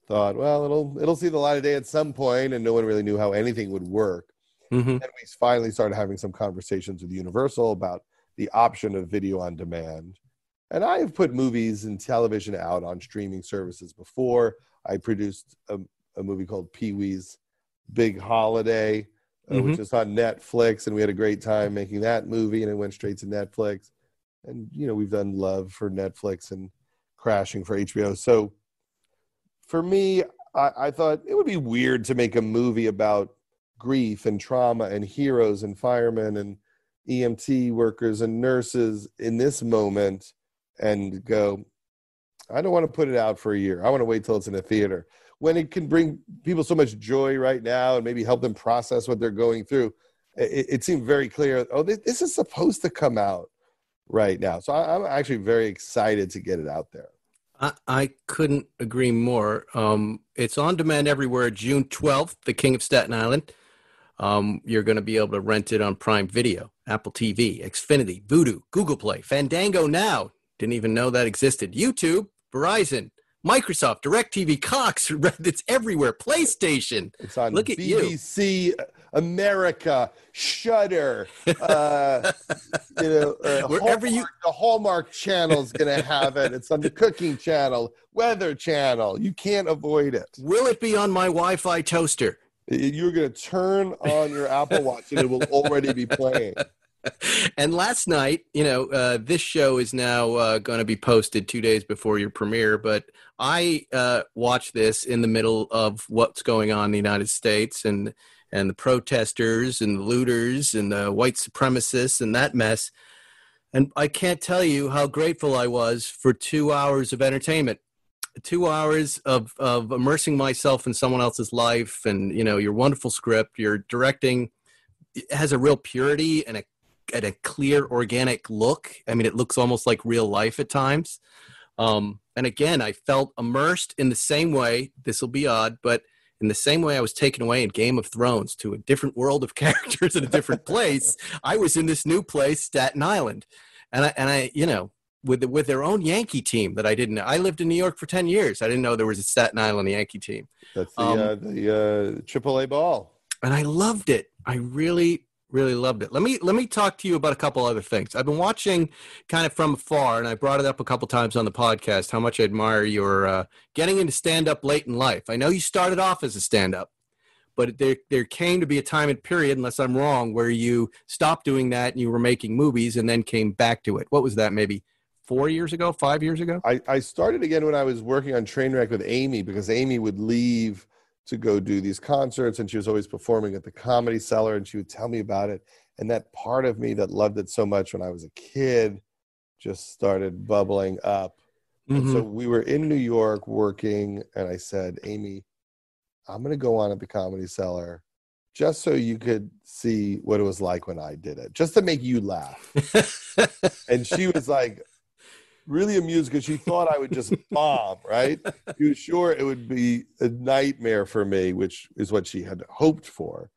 thought, well, it'll see the light of day at some point, and no one really knew how anything would work. Mm-hmm. And we finally started having some conversations with Universal about the option of video on demand. And I have put movies and television out on streaming services before. I produced a movie called Pee-wee's Big Holiday, which is on Netflix, and we had a great time making that movie, and it went straight to Netflix. And, we've done Love for Netflix and Crashing for HBO. So for me, I thought it would be weird to make a movie about grief and trauma and heroes and firemen and EMT workers and nurses in this moment and go, I don't want to put it out for a year. I want to wait till it's in a theater. When it can bring people so much joy right now and maybe help them process what they're going through, it seemed very clear, this is supposed to come out right now. So I'm actually very excited to get it out there. I couldn't agree more. It's on demand everywhere. June 12th, The King of Staten Island. You're going to be able to rent it on Prime Video, Apple TV, Xfinity, Vudu, Google Play, Fandango Now. Didn't even know that existed. YouTube, Verizon, Microsoft, DirecTV, Cox. It's everywhere. PlayStation. It's on Look at BBC, America, Shudder. Wherever the Hallmark channel's going to have it. It's on the Cooking Channel, Weather Channel. You can't avoid it. Will it be on my Wi-Fi toaster? You're going to turn on your Apple Watch and it will already be playing. And last night, this show is now going to be posted 2 days before your premiere, but I watched this in the middle of what's going on in the United States and the protesters and the looters and the white supremacists and that mess. And I can't tell you how grateful I was for 2 hours of entertainment, 2 hours of immersing myself in someone else's life and, your wonderful script, your directing. It has a real purity and a clear, organic look. I mean, it looks almost like real life at times. And again, I felt immersed in the same way. This will be odd, but in the same way I was taken away in Game of Thrones to a different world of characters in a different place. I was in this new place, Staten Island, and I with their own Yankee team that I didn't know. I lived in New York for 10 years. I didn't know there was a Staten Island Yankee team. That's the AAA ball. And I loved it. I really loved it. Let me talk to you about a couple other things. I've been watching kind of from afar, and I brought it up a couple times on the podcast, how much I admire your getting into stand-up late in life. I know you started off as a stand-up, but there came to be a time and period, unless I'm wrong, where you stopped doing that and you were making movies and then came back to it. What was that, maybe 4 years ago, 5 years ago? I started again when I was working on Trainwreck with Amy, because Amy would leave to go do these concerts, and she was always performing at the Comedy Cellar, and she would tell me about it. And that part of me that loved it so much when I was a kid just started bubbling up. And so we were in New York working, and I said, Amy, I'm going to go on at the Comedy Cellar just so you could see what it was like when I did it, just to make you laugh. And she was like, really amused, because she thought I would just bomb, right? She was sure it would be a nightmare for me, which is what she had hoped for.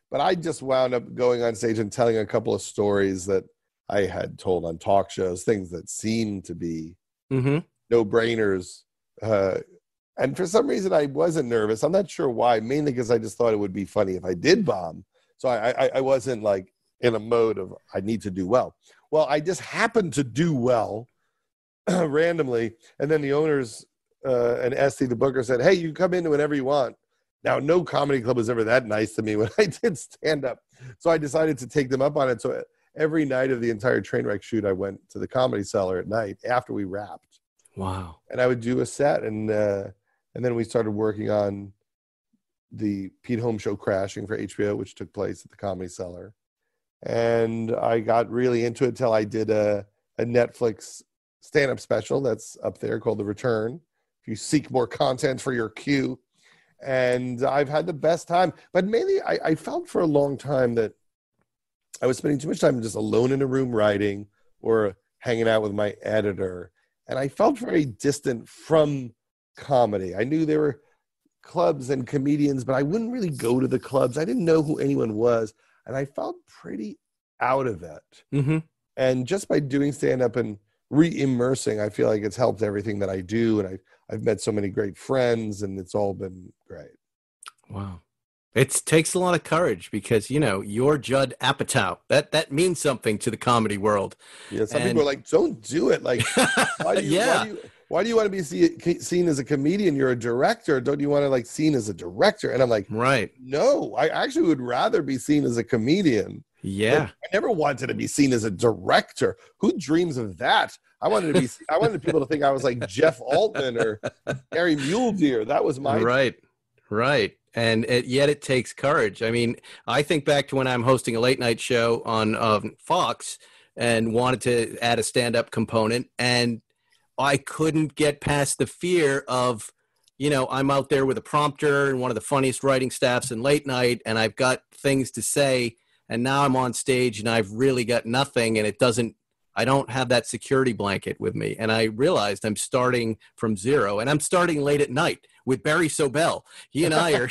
But I just wound up going on stage and telling a couple of stories that I had told on talk shows, things that seemed to be no-brainers. And for some reason, I wasn't nervous. I'm not sure why, mainly because I just thought it would be funny if I did bomb. So I wasn't like in a mode of I need to do well. Well, I just happened to do well randomly, and then the owners and Esty, the booker, said, hey, you come in whenever you want. Now, no comedy club was ever that nice to me when I did stand-up, so I decided to take them up on it. So every night of the entire Trainwreck shoot, I went to the Comedy Cellar at night after we wrapped. Wow. And I would do a set, and then we started working on the Pete Holmes show Crashing for HBO, which took place at the Comedy Cellar. And I got really into it till I did a Netflix stand-up special that's up there called The Return. If you seek more content for your queue. And I've had the best time. But mainly, I felt for a long time that I was spending too much time just alone in a room writing or hanging out with my editor. And I felt very distant from comedy. I knew there were clubs and comedians, but I wouldn't really go to the clubs. I didn't know who anyone was. And I felt pretty out of it. Mm-hmm. And just by doing stand-up and re-immersing, I feel like it's helped everything that I do. And I've met so many great friends, and it's all been great. Wow. It takes a lot of courage because, you're Judd Apatow. That means something to the comedy world. Yeah, some people are like, don't do it. Like, why do you want to be seen as a comedian? You're a director. Don't you want to seen as a director? And I'm like, right. No, I actually would rather be seen as a comedian. Yeah. I never wanted to be seen as a director. Who dreams of that? I wanted people to think I was like Jeff Altman or Harry Muledeer. That was my right. And yet it takes courage. I mean, I think back to when I'm hosting a late night show on Fox and wanted to add a stand-up component, and I couldn't get past the fear of, I'm out there with a prompter and one of the funniest writing staffs in late night, and I've got things to say, and now I'm on stage and I've really got nothing, and I don't have that security blanket with me. And I realized I'm starting from zero, and I'm starting late at night with Barry Sobel. He and I are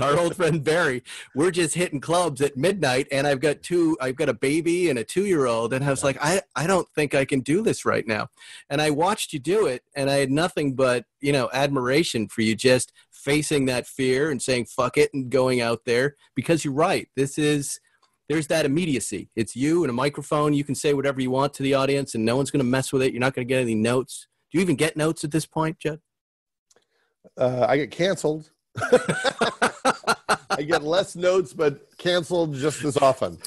our old friend Barry. We're just hitting clubs at midnight, and I've got a baby and a 2-year-old. And I was like, I don't think I can do this right now. And I watched you do it, and I had nothing but, admiration for you just facing that fear and saying, fuck it, and going out there, because you're right. There's that immediacy. It's you and a microphone. You can say whatever you want to the audience, and no one's going to mess with it. You're not going to get any notes. Do you even get notes at this point, Judd? I get canceled. I get less notes, but canceled just as often.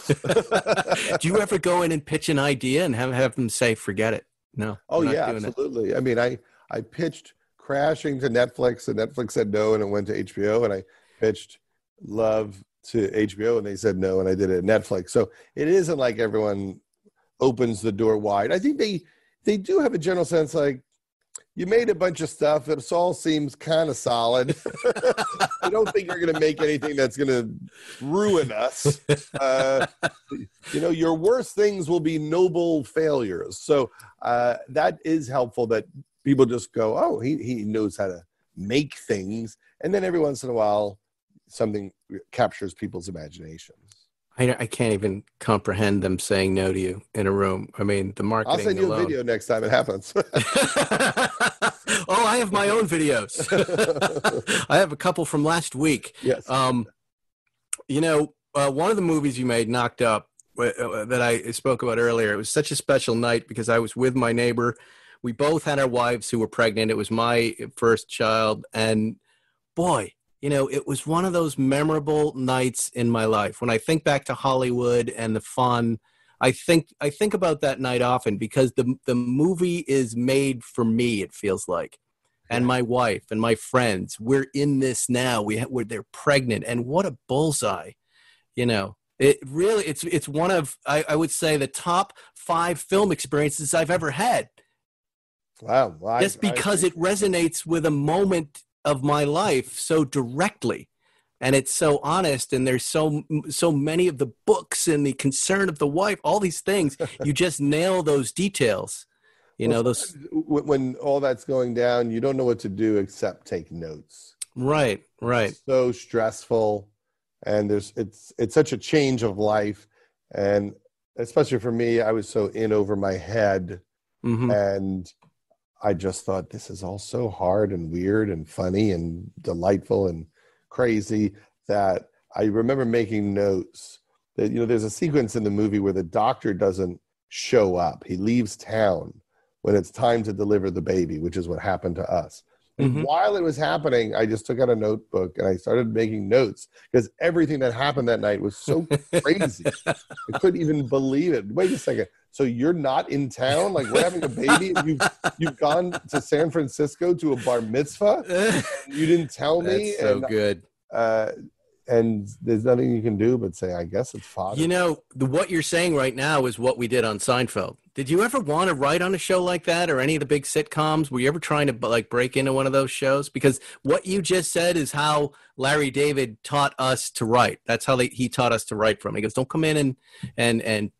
Do you ever go in and pitch an idea and have them say, forget it? No. Oh, yeah, absolutely. I mean, I pitched Crashing to Netflix, and Netflix said no, and it went to HBO, and I pitched Love to HBO, and they said no, and I did it at Netflix. So it isn't like everyone opens the door wide. I think they do have a general sense like, you made a bunch of stuff that all seems kind of solid. I don't think you're going to make anything that's going to ruin us. Your worst things will be noble failures. So that is helpful, that people just go, oh, he knows how to make things. And then every once in a while, something captures people's imaginations. I can't even comprehend them saying no to you in a room. I mean, the marketing. I'll send you a video next time it happens. Oh, I have my own videos. I have a couple from last week. Yes. One of the movies you made, Knocked Up, that I spoke about earlier, it was such a special night because I was with my neighbor. We both had our wives who were pregnant. It was my first child. And boy, it was one of those memorable nights in my life. When I think back to Hollywood and the fun, I think about that night often because the movie is made for me, it feels like. And my wife and my friends, we're in this now. They're pregnant, and what a bullseye. It really, it's one of, I would say, the top 5 film experiences I've ever had. Wow. Well, just because it resonates with a moment of my life so directly, and it's so honest, and there's so many of the books and the concern of the wife, all these things, you just nail those details. Those when all that's going down, you don't know what to do except take notes. Right. It's so stressful, and it's such a change of life, and especially for me, I was so in over my head, and I just thought, this is all so hard and weird and funny and delightful and crazy, that I remember making notes that, there's a sequence in the movie where the doctor doesn't show up. He leaves town when it's time to deliver the baby, which is what happened to us. And while it was happening, I just took out a notebook and I started making notes because everything that happened that night was so crazy. I couldn't even believe it. Wait a second. So you're not in town? Like, we're having a baby? You've gone to San Francisco to a bar mitzvah? You didn't tell me? That's so good. And there's nothing you can do but say, I guess it's father. What you're saying right now is what we did on Seinfeld. Did you ever want to write on a show like that or any of the big sitcoms? Were you ever trying to like break into one of those shows? Because what you just said is how Larry David taught us to write. That's how he taught us to write from. He goes, don't come in and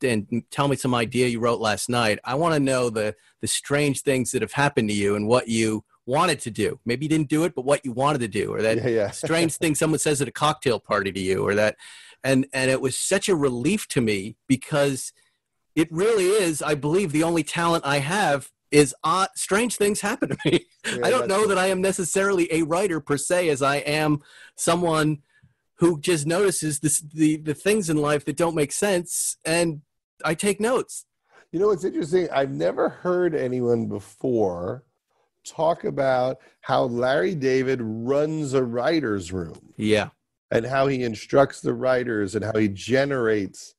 tell me some idea you wrote last night. I want to know the strange things that have happened to you and what you wanted to do. Maybe you didn't do it, but what you wanted to do, or that strange thing someone says at a cocktail party to you, or that. And it was such a relief to me because it really is, I believe, the only talent I have is strange things happen to me. Yeah, I don't know that I am necessarily a writer per se, as I am someone who just notices the things in life that don't make sense, and I take notes. You know what's interesting? I've never heard anyone before talk about how Larry David runs a writer's room. Yeah. And how he instructs the writers and how he generates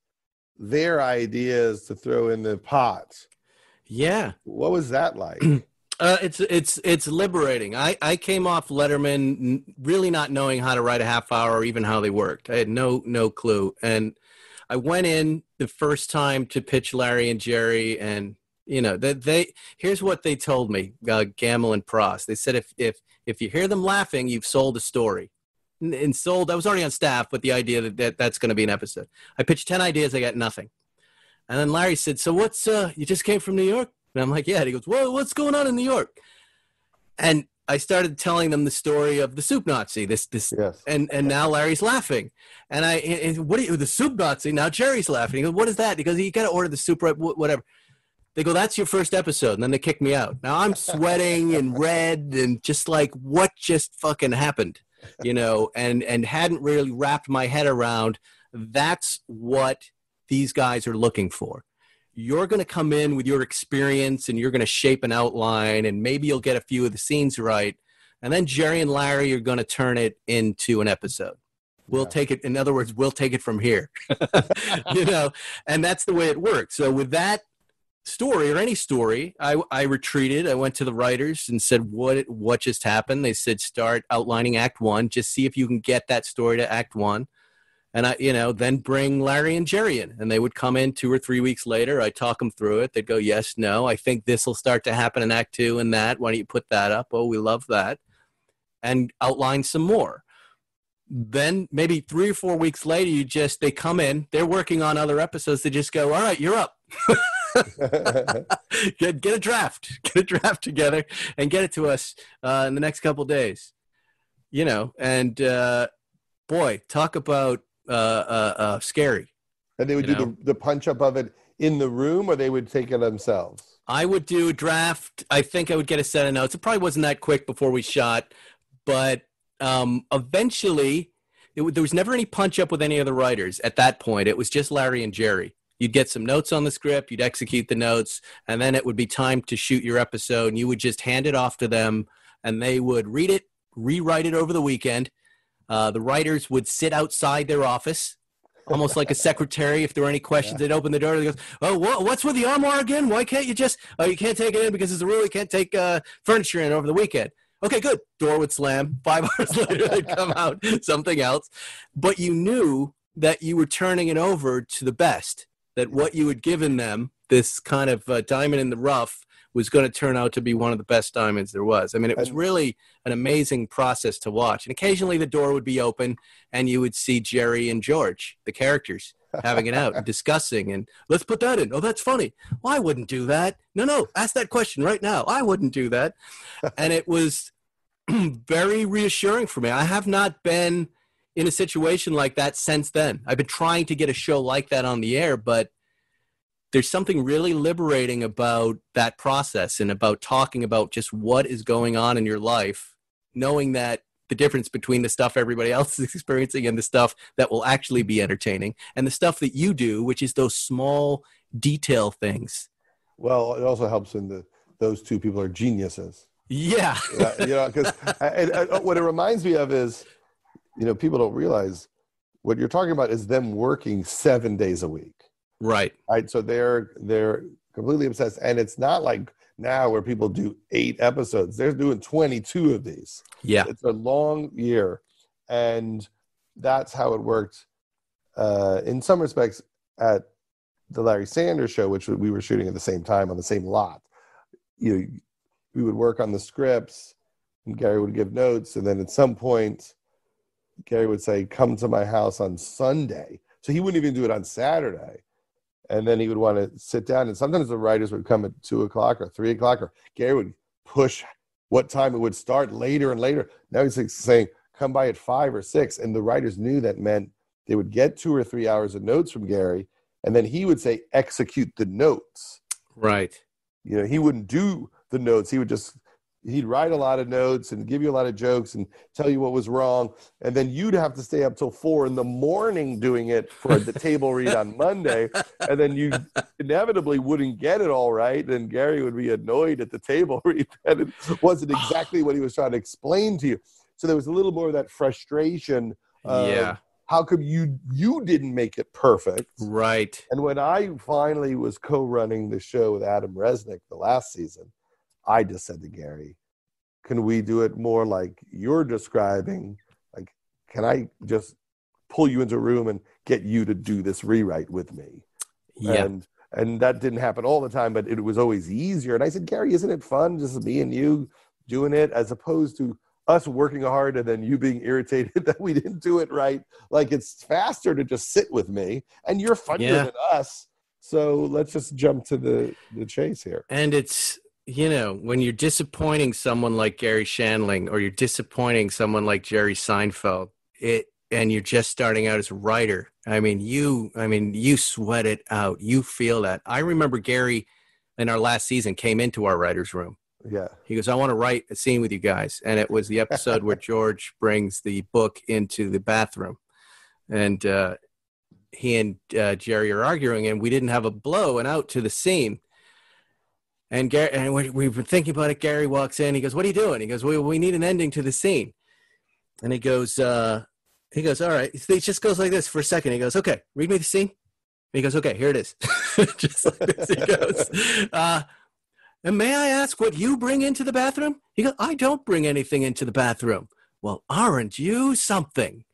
their ideas to throw in the pot. Yeah. What was that like? It's liberating. I came off Letterman really not knowing how to write a half hour or even how they worked. I had no clue. And I went in the first time to pitch Larry and Jerry, and you know, here's what they told me, Gamble and Pross. They said if you hear them laughing, you've sold a story. And sold, I was already on staff, but the idea that's going to be an episode. I pitched 10 ideas, I got nothing. And then Larry said, so what's, you just came from New York? And I'm like, yeah. And he goes, well, what's going on in New York? And I started telling them the story of the soup Nazi, this, yes. And now Larry's laughing. And what are you, the soup Nazi? Now Jerry's laughing. He goes, what is that? He goes, you got to order the soup, right? Whatever. They go, that's your first episode. And then they kick me out. Now I'm sweating and red and just like, what just fucking happened? You know, and hadn't really wrapped my head around that's what these guys are looking for. You're going to come in with your experience and you're going to shape an outline and maybe you'll get a few of the scenes right. And then Jerry and Larry are going to turn it into an episode. We'll take it. In other words, we'll take it from here, you know, and that's the way it works. So with that story or any story, I retreated. I went to the writers and said, what just happened? They said, start outlining act one, just see if you can get that story to act one. And then bring Larry and Jerry in, and they would come in 2 or 3 weeks later. I'd talk them through it. They'd go, yes, no, I think this will start to happen in act two and that. Why don't you put that up? Oh, we love that. And outline some more. Then maybe 3 or 4 weeks later, they come in, they're working on other episodes. They just go, all right, you're up. get a draft together and get it to us in the next couple of days, you know. And boy, talk about scary. And they would do the punch up of it in the room, or they would take it themselves? I would do a draft. I think I would get a set of notes. It probably wasn't that quick before we shot, but eventually there was never any punch up with any of the writers at that point. It was just Larry and Jerry. You'd get some notes on the script, you'd execute the notes, and then it would be time to shoot your episode, and you would just hand it off to them, and they would read it, rewrite it over the weekend. The writers would sit outside their office, almost like a secretary. If there were any questions, they'd open the door. They go, oh, what's with the armoire again? Why can't you just, you can't take it in because it's a rule. You can't take furniture in over the weekend. Okay, good. Door would slam. 5 hours later, they'd come out, something else. But you knew that you were turning it over to the best, that what you had given them, this kind of diamond in the rough, was going to turn out to be one of the best diamonds there was. I mean, it was really an amazing process to watch. And occasionally the door would be open and you would see Jerry and George, the characters, having it out and discussing. And let's put that in. Oh, that's funny. Well, I wouldn't do that. No, ask that question right now. I wouldn't do that. And it was very reassuring for me. I have not been in a situation like that since then. I've been trying to get a show like that on the air, but there's something really liberating about that process and about talking about just what is going on in your life, knowing that the difference between the stuff everybody else is experiencing and the stuff that will actually be entertaining and the stuff that you do, which is those small detail things. Well, it also helps in those two people are geniuses. Yeah. Because what it reminds me of is, people don't realize what you're talking about is them working 7 days a week. Right. So they're completely obsessed. And it's not like now where people do 8 episodes. They're doing 22 of these. Yeah. It's a long year. And that's how it worked in some respects at the Larry Sanders Show, which we were shooting at the same time on the same lot, we would work on the scripts, and Gary would give notes, and then at some point, Gary would say, "Come to my house on Sunday." So he wouldn't even do it on Saturday. And then he would want to sit down. And sometimes the writers would come at 2 o'clock or 3 o'clock, or Gary would push what time it would start later and later. Now he's like saying, "Come by at 5 or 6." And the writers knew that meant they would get 2 or 3 hours of notes from Gary. And then he would say, "Execute the notes." Right. He wouldn't do the notes. He'd write a lot of notes and give you a lot of jokes and tell you what was wrong. And then you'd have to stay up till 4 a.m. doing it for the table read on Monday. And then you inevitably wouldn't get it all right. And Gary would be annoyed at the table read that it wasn't exactly what he was trying to explain to you. So there was a little more of that frustration. How come you didn't make it perfect? Right. And when I finally was co-running the show with Adam Resnick the last season, I just said to Gary, "Can we do it more like you're describing? Like, can I just pull you into a room and get you to do this rewrite with me?" Yeah. And that didn't happen all the time, but it was always easier. And I said, "Gary, isn't it fun just me and you doing it, as opposed to us working hard and then you being irritated that we didn't do it right? Like, it's faster to just sit with me, and you're funnier than us. So let's just jump to the chase here." And it's, when you're disappointing someone like Gary Shandling, or you're disappointing someone like Jerry Seinfeld, and you're just starting out as a writer, you sweat it out. You feel that. I remember Gary in our last season came into our writer's room. Yeah. He goes, "I want to write a scene with you guys." And it was the episode where George brings the book into the bathroom. And he and Jerry are arguing, and we didn't have a blow and out to the scene. And Gary, and we've been thinking about it. Gary walks in. He goes, "What are you doing?" He goes, "We need an ending to the scene." And he goes, "All right." He just goes like this for a second. He goes, "Okay, read me the scene." And he goes, "Okay, here it is." Just like this, he goes, "And may I ask what you bring into the bathroom?" He goes, "I don't bring anything into the bathroom." "Well, aren't you something?"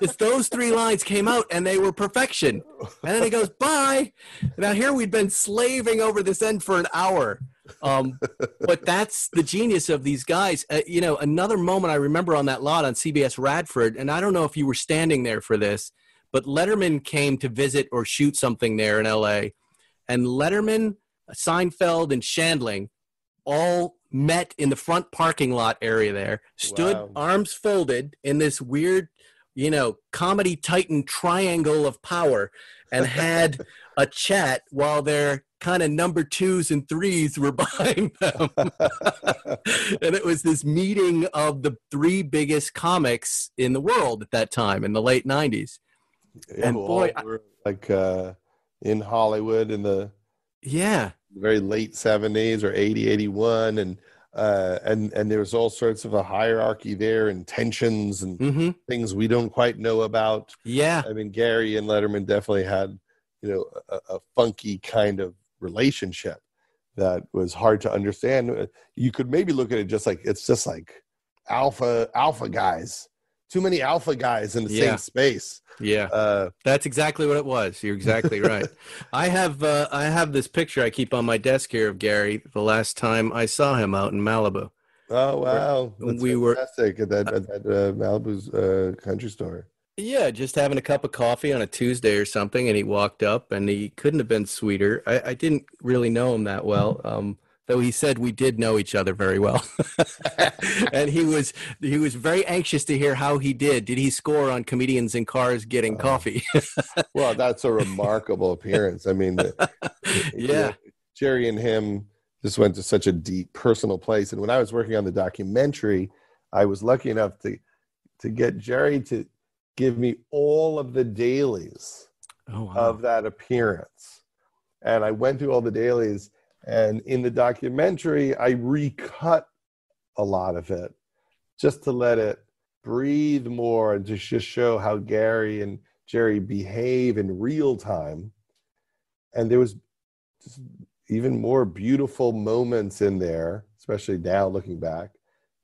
It's those 3 lines came out, and they were perfection. And then he goes, "Bye." Now here we'd been slaving over this end for an hour. But that's the genius of these guys. Another moment I remember on that lot on CBS Radford, and I don't know if you were standing there for this, but Letterman came to visit or shoot something there in LA. And Letterman, Seinfeld, and Shandling all met in the front parking lot area there, stood arms folded in this weird, comedy titan triangle of power, and had a chat while their kind of number 2s and 3s were behind them. And it was this meeting of the 3 biggest comics in the world at that time in the late 90s. Yeah, and boy, we're like in Hollywood in the very late 70s or 80, 81. And there's all sorts of a hierarchy there, and tensions and things we don't quite know about. Yeah. I mean, Gary and Letterman definitely had, a funky kind of relationship that was hard to understand. You could maybe look at it just like, it's just like alpha guys, too many alpha guys in the same space. Yeah. That's exactly what it was. You're exactly right. I have this picture I keep on my desk here of Gary the last time I saw him out in Malibu. Oh, wow. That's we fantastic at that Malibu's country store. Yeah, just having a cup of coffee on a Tuesday or something, and he walked up, and he couldn't have been sweeter. I didn't really know him that well, though he said we did know each other very well. And he was very anxious to hear how he did. Did he score on Comedians in Cars Getting Coffee? Well, that's a remarkable appearance. I mean, Jerry and him just went to such a deep personal place. And when I was working on the documentary, I was lucky enough to get Jerry to give me all of the dailies of that appearance. And I went through all the dailies, and in the documentary, I recut a lot of it just to let it breathe more and to just show how Gary and Jerry behave in real time. And there was just even more beautiful moments in there, especially now looking back,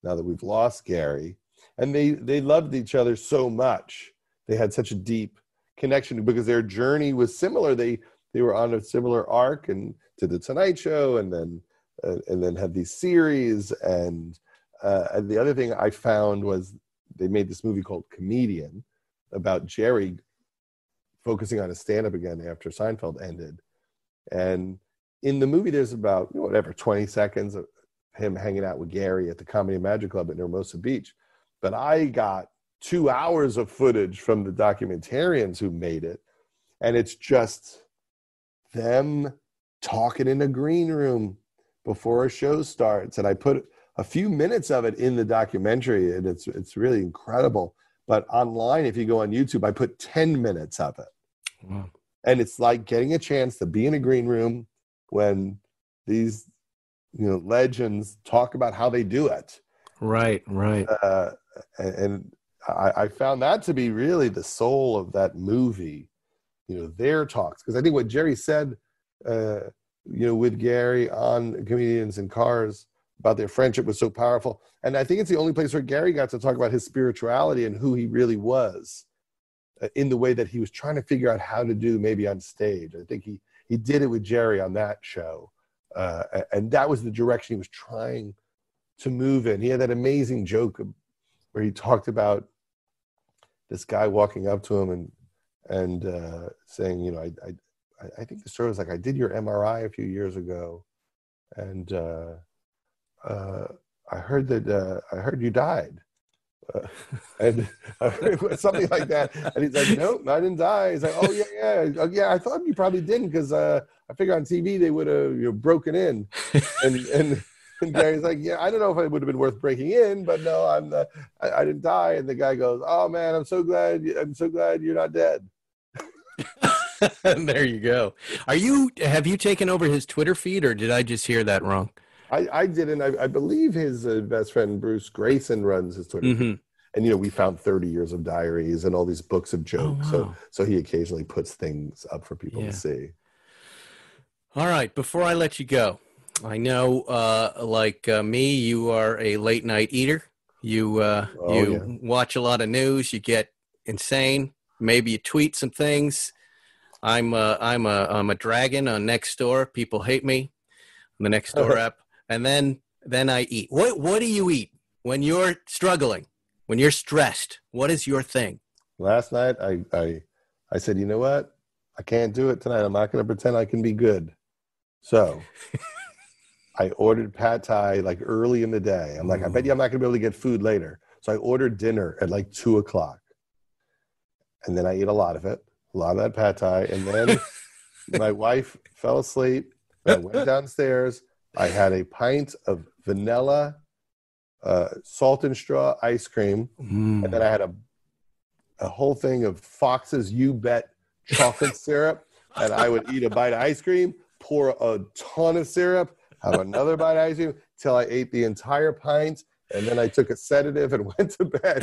now that we've lost Gary. And they loved each other so much. They had such a deep connection because their journey was similar. They they were on a similar arc and to the Tonight Show, and then had these series. And the other thing I found was they made this movie called Comedian about Jerry focusing on his stand-up again after Seinfeld ended. And in the movie, there's about 20 seconds of him hanging out with Gary at the Comedy and Magic Club at Hermosa Beach. But I got 2 hours of footage from the documentarians who made it. And it's just them talking in a green room before a show starts. And I put a few minutes of it in the documentary, and it's really incredible. But online, if you go on YouTube, I put 10 minutes of it. Wow. And it's like getting a chance to be in a green room when these legends talk about how they do it. Right. And I found that to be really the soul of that movie, their talks. Because I think what Jerry said, with Gary on Comedians in Cars about their friendship was so powerful. And I think it's the only place where Gary got to talk about his spirituality and who he really was in the way that he was trying to figure out how to do maybe on stage. I think he did it with Jerry on that show. And that was the direction he was trying to move in. He had that amazing joke where he talked about this guy walking up to him and saying, I think the story was like, I did your MRI a few years ago, and I heard you died. And I heard something like that. And he's like, nope, I didn't die. He's like, oh, yeah. I thought you probably didn't, because I figure on TV they would have broken in. And Gary's like, yeah, I don't know if it would have been worth breaking in, but no, I didn't die. And the guy goes, oh man, I'm so glad you're not dead. There you go. Have you taken over his Twitter feed, or did I just hear that wrong? I didn't. I believe his best friend Bruce Grayson runs his Twitter feed. And we found 30 years of diaries and all these books of jokes. Oh, wow. So he occasionally puts things up for people to see. All right, before I let you go, I know, me, you are a late night eater. You watch a lot of news. You get insane. Maybe you tweet some things. I'm a dragon on Nextdoor. People hate me on the Nextdoor app. And then I eat. What do you eat when you're struggling? When you're stressed? What is your thing? Last night I said, you know what? I can't do it tonight. I'm not going to pretend I can be good. So I ordered pad thai like early in the day. I'm like, I bet you I'm not going to be able to get food later. So I ordered dinner at like 2:00. And then I ate a lot of that pad thai. And then my wife fell asleep. I went downstairs. I had a pint of vanilla salt and straw ice cream. And then I had a whole thing of Fox's You Bet chocolate syrup. And I would eat a bite of ice cream, pour a ton of syrup, have another bite of ice cream till I ate the entire pint. And then I took a sedative and went to bed.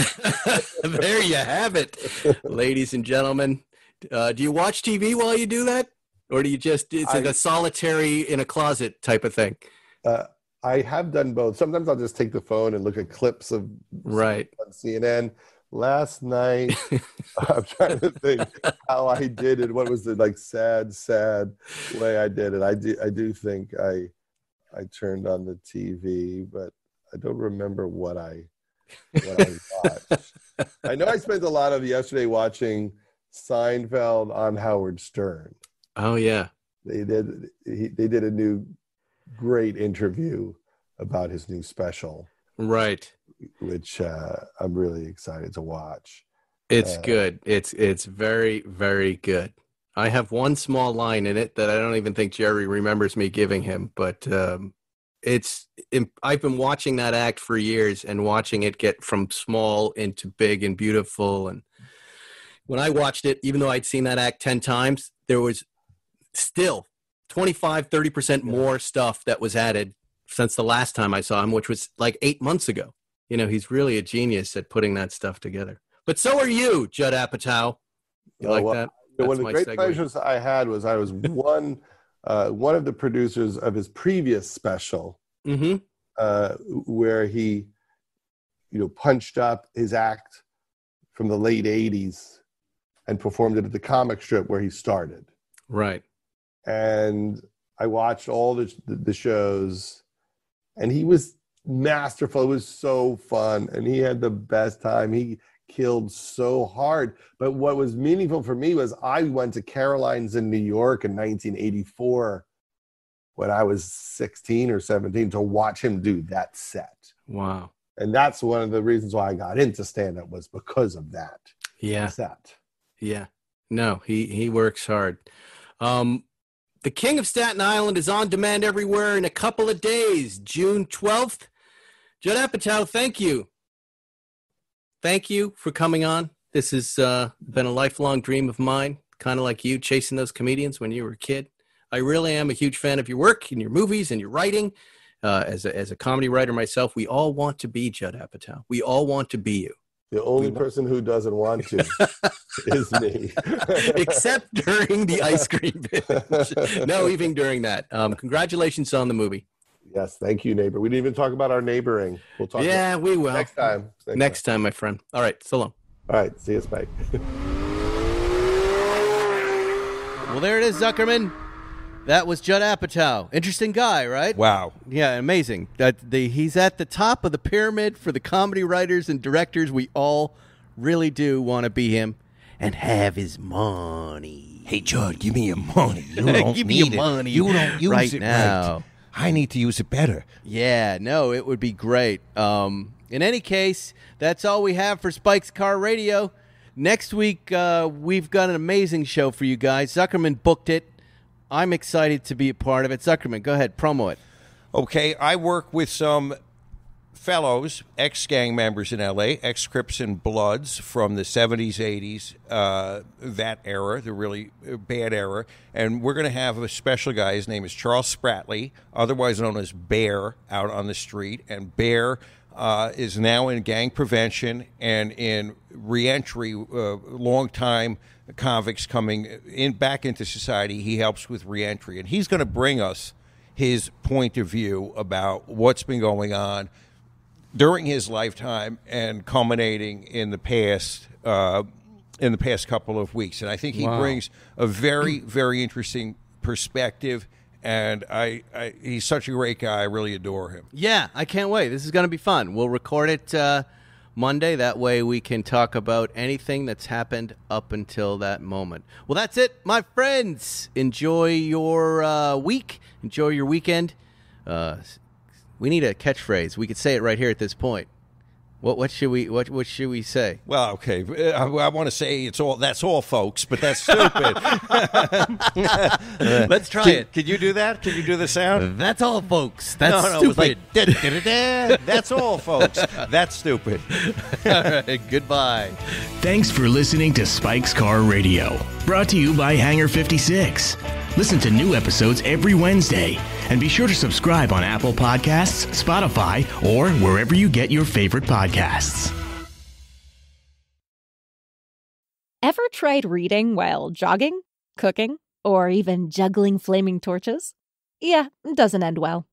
There you have it, ladies and gentlemen. Do you watch TV while you do that? Or do you it's like a solitary in a closet type of thing? I have done both. Sometimes I'll just take the phone and look at clips of on CNN. Last night, I'm trying to think how I did it. What was the sad way I did it? I do think I turned on the TV, but I don't remember what I watched. I know I spent a lot of yesterday watching Seinfeld on Howard Stern. Oh yeah, they did a new great interview about his new special, right? Which I'm really excited to watch. It's good. It's very, very good. I have one small line in it that I don't even think Jerry remembers me giving him, but I've been watching that act for years and watching it get from small into big and beautiful. And when I watched it, even though I'd seen that act 10 times, there was still 25, 30% more stuff that was added since the last time I saw him, which was like 8 months ago. He's really a genius at putting that stuff together. But so are you, Judd Apatow. You like that? One of the great pleasures I had was I was one of the producers of his previous special, where he, punched up his act from the late 80s and performed it at the comic strip where he started. Right. and I watched all the shows, and he was masterful. It was so fun, and he had the best time. He killed so hard. But what was meaningful for me was I went to Caroline's in New York in 1984 when I was 16 or 17 to watch him do that set. Wow. And that's one of the reasons why I got into stand-up, was because of that set. Yeah. No, he works hard. The King of Staten Island is on demand everywhere in a couple of days, June 12th. Judd Apatow, thank you. Thank you for coming on. This has been a lifelong dream of mine, kind of like you, chasing those comedians when you were a kid. I really am a huge fan of your work and your movies and your writing. As a comedy writer myself, we all want to be Judd Apatow. We all want to be you. The only person who doesn't want to is me. Except during the ice cream binge. No, even during that. Congratulations on the movie. Yes, thank you, neighbor. We didn't even talk about our neighboring. We'll talk about we will. Next time. Next time, my friend. All right, so long. All right, see you, Spike. Well, there it is, Zuckerman. That was Judd Apatow. Interesting guy, right? Wow. Yeah, amazing. He's at the top of the pyramid for the comedy writers and directors. We all really do want to be him and have his money. Hey, Judd, give me your money. You don't give me need your money. You don't use right it now. right. I need to use it better. Yeah, no, it would be great. In any case, that's all we have for Spike's Car Radio. Next week, we've got an amazing show for you guys. Zuckerman booked it. I'm excited to be a part of it. Zuckerman, go ahead, promo it. Okay, I work with some fellows, ex-gang members in L.A., ex-Crips and Bloods from the 70s, 80s, that era, the really bad era. And we're going to have a special guy. His name is Charles Spratley, otherwise known as Bear, out on the street. And Bear is now in gang prevention and in reentry, long-time convicts coming back into society. He helps with reentry, and he's going to bring us his point of view about what's been going on during his lifetime and culminating in the past couple of weeks. And I think he brings a very, very interesting perspective. And he's such a great guy. I really adore him. Yeah, I can't wait. This is going to be fun. We'll record it Monday. That way we can talk about anything that's happened up until that moment. Well, that's it, my friends. Enjoy your week. Enjoy your weekend. We need a catchphrase. We could say it right here at this point. What should we say? Well, okay. I want to say that's all, folks, but that's stupid. Let's try it. Could you do that? Could you do the sound? That's all, folks. That's stupid. It was like, that's all, folks. That's stupid. All right, goodbye. Thanks for listening to Spike's Car Radio, brought to you by Hangar 56. Listen to new episodes every Wednesday, and be sure to subscribe on Apple Podcasts, Spotify, or wherever you get your favorite podcasts. Ever tried reading while jogging, cooking, or even juggling flaming torches? Yeah, it doesn't end well.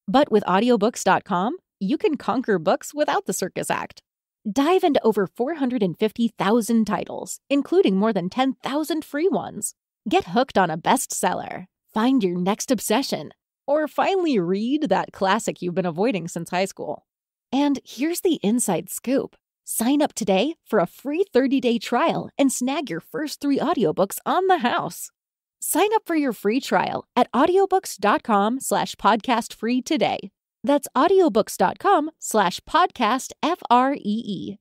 But with audiobooks.com, you can conquer books without the circus act. Dive into over 450,000 titles, including more than 10,000 free ones. Get hooked on a bestseller, find your next obsession, or finally read that classic you've been avoiding since high school. And here's the inside scoop. Sign up today for a free 30-day trial and snag your first 3 audiobooks on the house. Sign up for your free trial at audiobooks.com/podcastfree today. That's audiobooks.com/podcastfree.